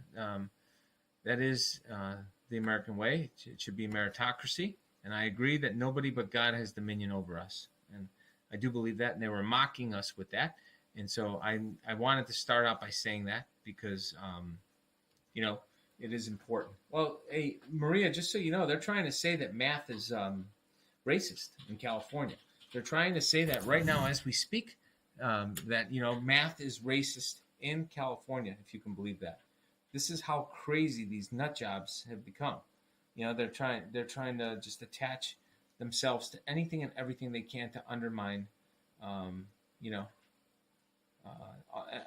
American way. It should be meritocracy. And I agree that nobody but God has dominion over us. And I do believe that. And they were mocking us with that. And so I wanted to start out by saying that because, it is important. Well, hey, Maria, just so you know, they're trying to say that math is racist in California. They're trying to say that right now as we speak, that, math is racist in California, if you can believe that. This is how crazy these nut jobs have become. They're trying to just attach themselves to anything and everything they can to undermine,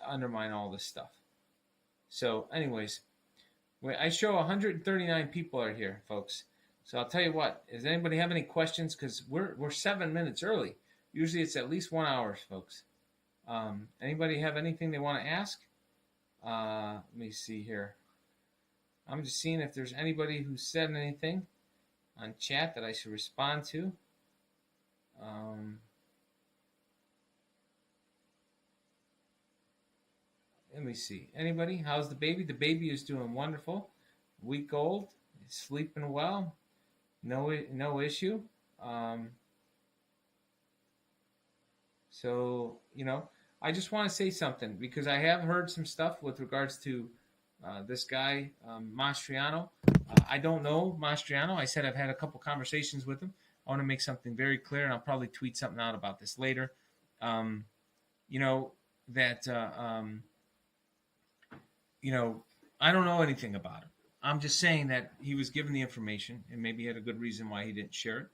undermine all this stuff. So, anyways, I show 139 people are here, folks. So I'll tell you what. Does anybody have any questions? Because we're 7 minutes early. Usually it's at least 1 hour, folks. Anybody have anything they want to ask? Let me see here. I'm just seeing if there's anybody who said anything on chat that I should respond to. Let me see. Anybody? How's the baby? The baby is doing wonderful. Week old. Sleeping well. No issue. So, I just want to say something because I have heard some stuff with regards to this guy, Mastriano. I don't know Mastriano. I said I've had a couple conversations with him. I want to make something very clear, and I'll probably tweet something out about this later. I don't know anything about him. I'm just saying that he was given the information, and maybe he had a good reason why he didn't share it.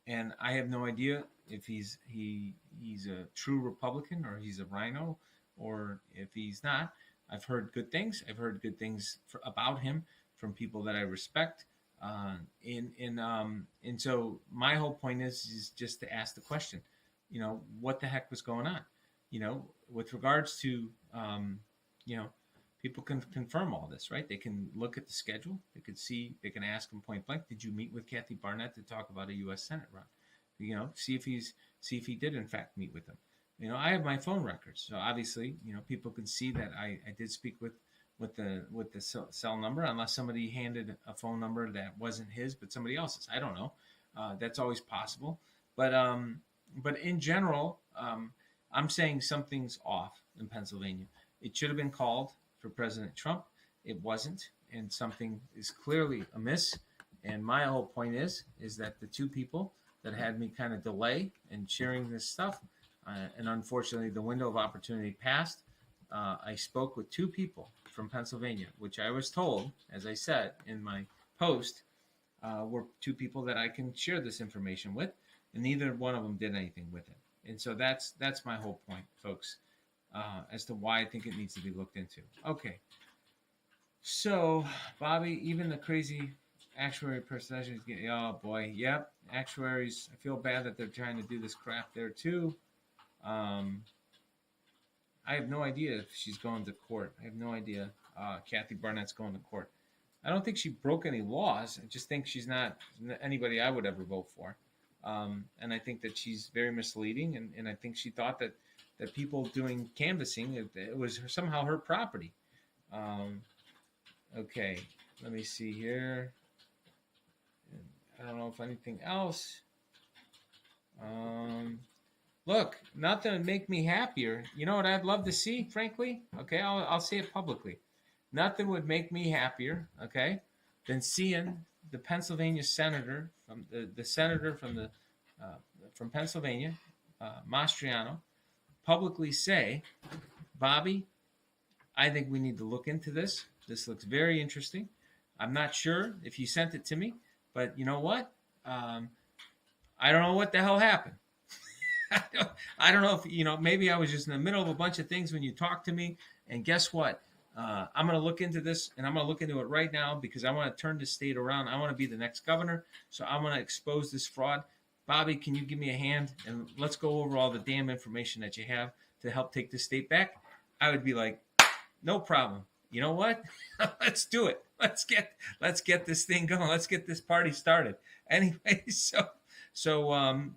And I have no idea if he's a true Republican or he's a rhino, or if he's not. I've heard good things. I've heard good things about him from people that I respect. And so my whole point is just to ask the question, what the heck was going on? With regards to, people can confirm all this, right? They can look at the schedule. They can ask him point blank, did you meet with Kathy Barnett to talk about a U.S. Senate run? See if he did in fact meet with him. I have my phone records, so obviously, people can see that I did speak with the cell number, unless somebody handed a phone number that wasn't his but somebody else's. I don't know. That's always possible, but in general, I'm saying something's off in Pennsylvania. It should have been called for President Trump. It wasn't, and something is clearly amiss. And my whole point is that the two people that had me kind of delay in sharing this stuff, and unfortunately the window of opportunity passed. I spoke with two people from Pennsylvania, which I was told, as I said in my post, were two people that I can share this information with, and neither one of them did anything with it. And so that's my whole point, folks, as to why I think it needs to be looked into. Okay, so Bobby, even the crazy actuary processions get. Oh boy, yep, actuaries. I feel bad that they're trying to do this crap there too. Um, I have no idea if she's going to court. I have no idea. Kathy Barnett's going to court. I don't think she broke any laws. I just think she's not anybody I would ever vote for. And I think that she's very misleading. And I think she thought that people doing canvassing, it was somehow her property. Okay, let me see here. I don't know if anything else. Look, nothing would make me happier. You know what I'd love to see, frankly? Okay, I'll say it publicly. Nothing would make me happier, okay, than seeing the Pennsylvania senator the senator from Pennsylvania, Mastriano, publicly say, Bobby, I think we need to look into this. This looks very interesting. I'm not sure if you sent it to me, but you know what? I don't know what the hell happened. I don't know if, maybe I was just in the middle of a bunch of things when you talked to me. And guess what? I'm going to look into this, and I'm going to look into it right now because I want to turn the state around. I want to be the next governor. So I'm going to expose this fraud. Bobby, can you give me a hand? And let's go over all the damn information that you have to help take the state back. I would be like, no problem. You know what? Let's do it. Let's get this thing going. Let's get this party started. Anyway, so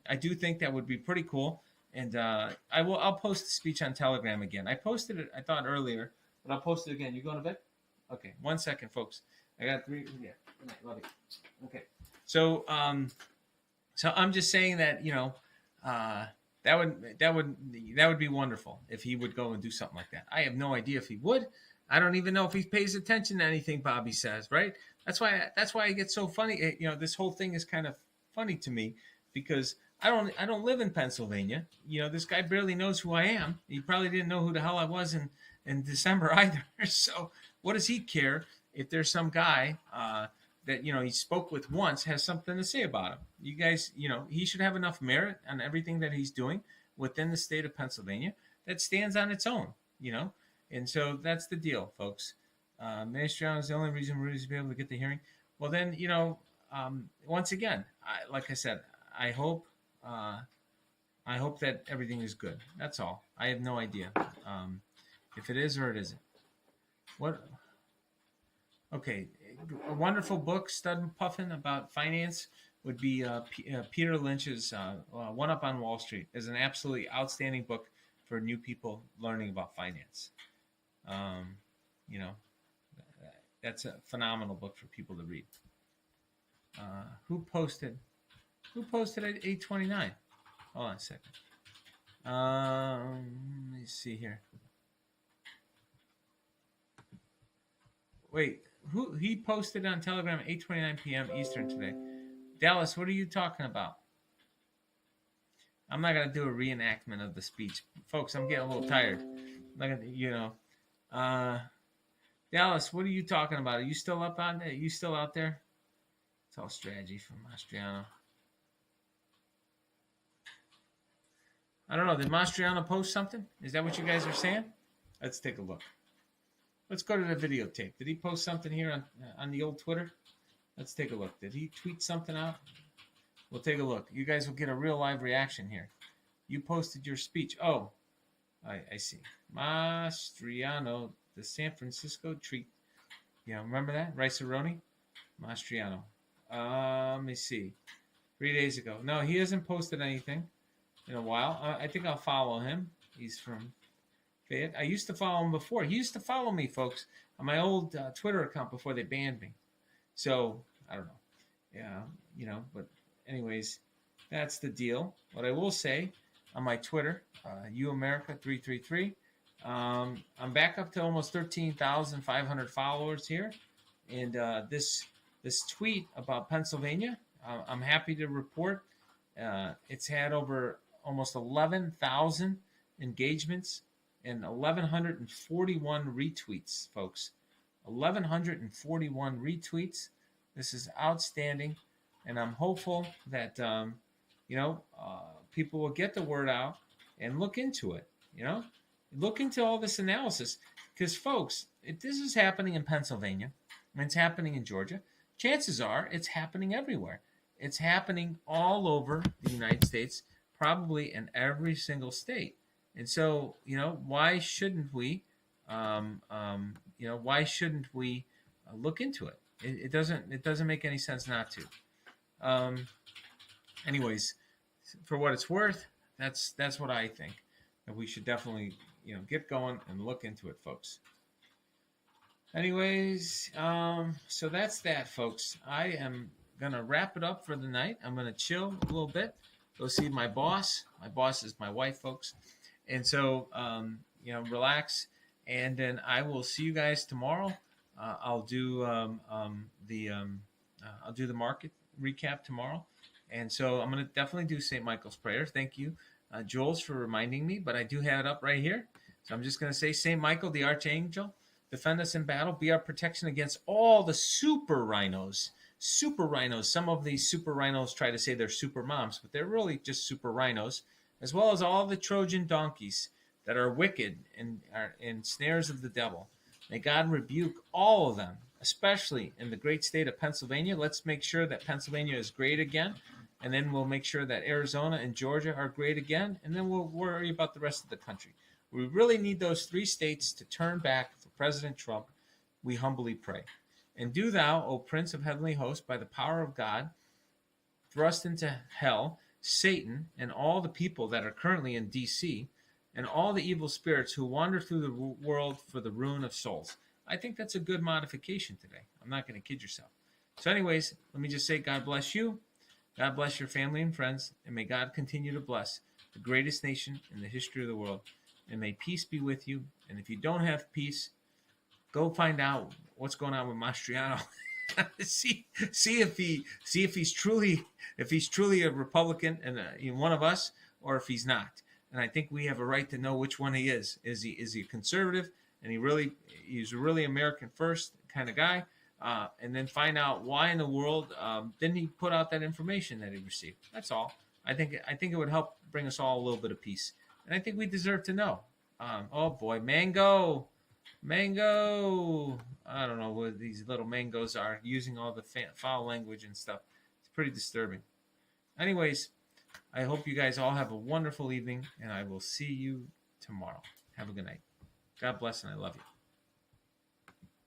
I do think that would be pretty cool, and I'll post the speech on Telegram again. I posted it, I thought, earlier, but I'll post it again. You going to bed? Okay, 1 second, folks. I got 3. Yeah, good night, love you. Okay, so I'm just saying that that would be wonderful if he would go and do something like that. I have no idea if he would. I don't even know if he pays attention to anything Bobby says. Right? That's why I get so funny. This whole thing is kind of funny to me because I don't live in Pennsylvania. This guy barely knows who I am. He probably didn't know who the hell I was in December either. So what does he care if there's some guy that he spoke with once has something to say about him? You guys, he should have enough merit on everything that he's doing within the state of Pennsylvania that stands on its own. And so that's the deal, folks. Mastriano is the only reason Rudy's be able to get the hearing. Well, then, once again, like I said, I hope that everything is good. That's all. I have no idea if it is or it isn't. What? Okay, a wonderful book, Stud and Puffin, about finance would be Peter Lynch's One Up on Wall Street. Is an absolutely outstanding book for new people learning about finance. That's a phenomenal book for people to read. Who posted at 8:29? Hold on a second. Let me see here. Wait, he posted on Telegram at 8:29 p.m. Eastern today. Dallas, what are you talking about? I'm not gonna do a reenactment of the speech, folks. I'm getting a little tired. I'm not gonna, Dallas, what are you talking about? Are you still up on it? Are you still out there? It's all strategy from Mastriano. I don't know. Did Mastriano post something? Is that what you guys are saying? Let's take a look. Let's go to the videotape. Did he post something here on the old Twitter? Let's take a look. Did he tweet something out? We'll take a look. You guys will get a real live reaction here. You posted your speech. Oh, I see. Mastriano, the San Francisco treat. Yeah, remember that? Rice-A-Roni? Mastriano. Let me see. 3 days ago. No, he hasn't posted anything. in a while. I think I'll follow him. He's from Fayette. I used to follow him before. He used to follow me, folks, on my old Twitter account before they banned me. So I don't know. Yeah, But anyways, that's the deal. What I will say on my Twitter, UAmerica333. I'm back up to almost 13,500 followers here, and this tweet about Pennsylvania, I'm happy to report it's had over almost 11,000 engagements and 1,141 retweets, folks. 1,141 retweets. This is outstanding, and I'm hopeful that people will get the word out and look into it. Look into all this analysis, because folks, if this is happening in Pennsylvania and it's happening in Georgia, chances are it's happening everywhere. It's happening all over the United States, probably in every single state. And so, why shouldn't we? Why shouldn't we look into it? It doesn't make any sense not to. Anyways, for what it's worth, that's what I think. That we should definitely get going and look into it, folks. Anyways, so that's that, folks. I am gonna wrap it up for the night. I'm gonna chill a little bit, go see my boss. My boss is my wife, folks, and so relax. And then I will see you guys tomorrow. I'll do I'll do the market recap tomorrow, and so I'm gonna definitely do St. Michael's prayer. Thank you, Jules, for reminding me. But I do have it up right here, so I'm just gonna say, St. Michael, the Archangel, defend us in battle, be our protection against all the super rhinos. Super rhinos. Some of these super rhinos try to say they're super moms, but they're really just super rhinos, as well as all the Trojan donkeys that are wicked and are in snares of the devil. May God rebuke all of them, especially in the great state of Pennsylvania. Let's make sure that Pennsylvania is great again, and then we'll make sure that Arizona and Georgia are great again, and then we'll worry about the rest of the country. We really need those three states to turn back for President Trump, we humbly pray. And do thou, O Prince of heavenly hosts, by the power of God, thrust into hell Satan and all the people that are currently in D.C., and all the evil spirits who wander through the world for the ruin of souls. I think that's a good modification today. I'm not going to kid yourself. So anyways, let me just say God bless you. God bless your family and friends. And may God continue to bless the greatest nation in the history of the world. And may peace be with you. And if you don't have peace, go find out what's going on with Mastriano. see if he's truly a Republican and one of us, or if he's not. And I think we have a right to know which one he is. Is he a conservative, and he's a really American first kind of guy, and then find out why in the world didn't he put out that information that he received. That's all. I think it would help bring us all a little bit of peace, and I think we deserve to know. Oh boy, mango. I don't know what these little mangoes are, using all the foul language and stuff. It's pretty disturbing. Anyways, I hope you guys all have a wonderful evening, and I will see you tomorrow. Have a good night. God bless, and I love you.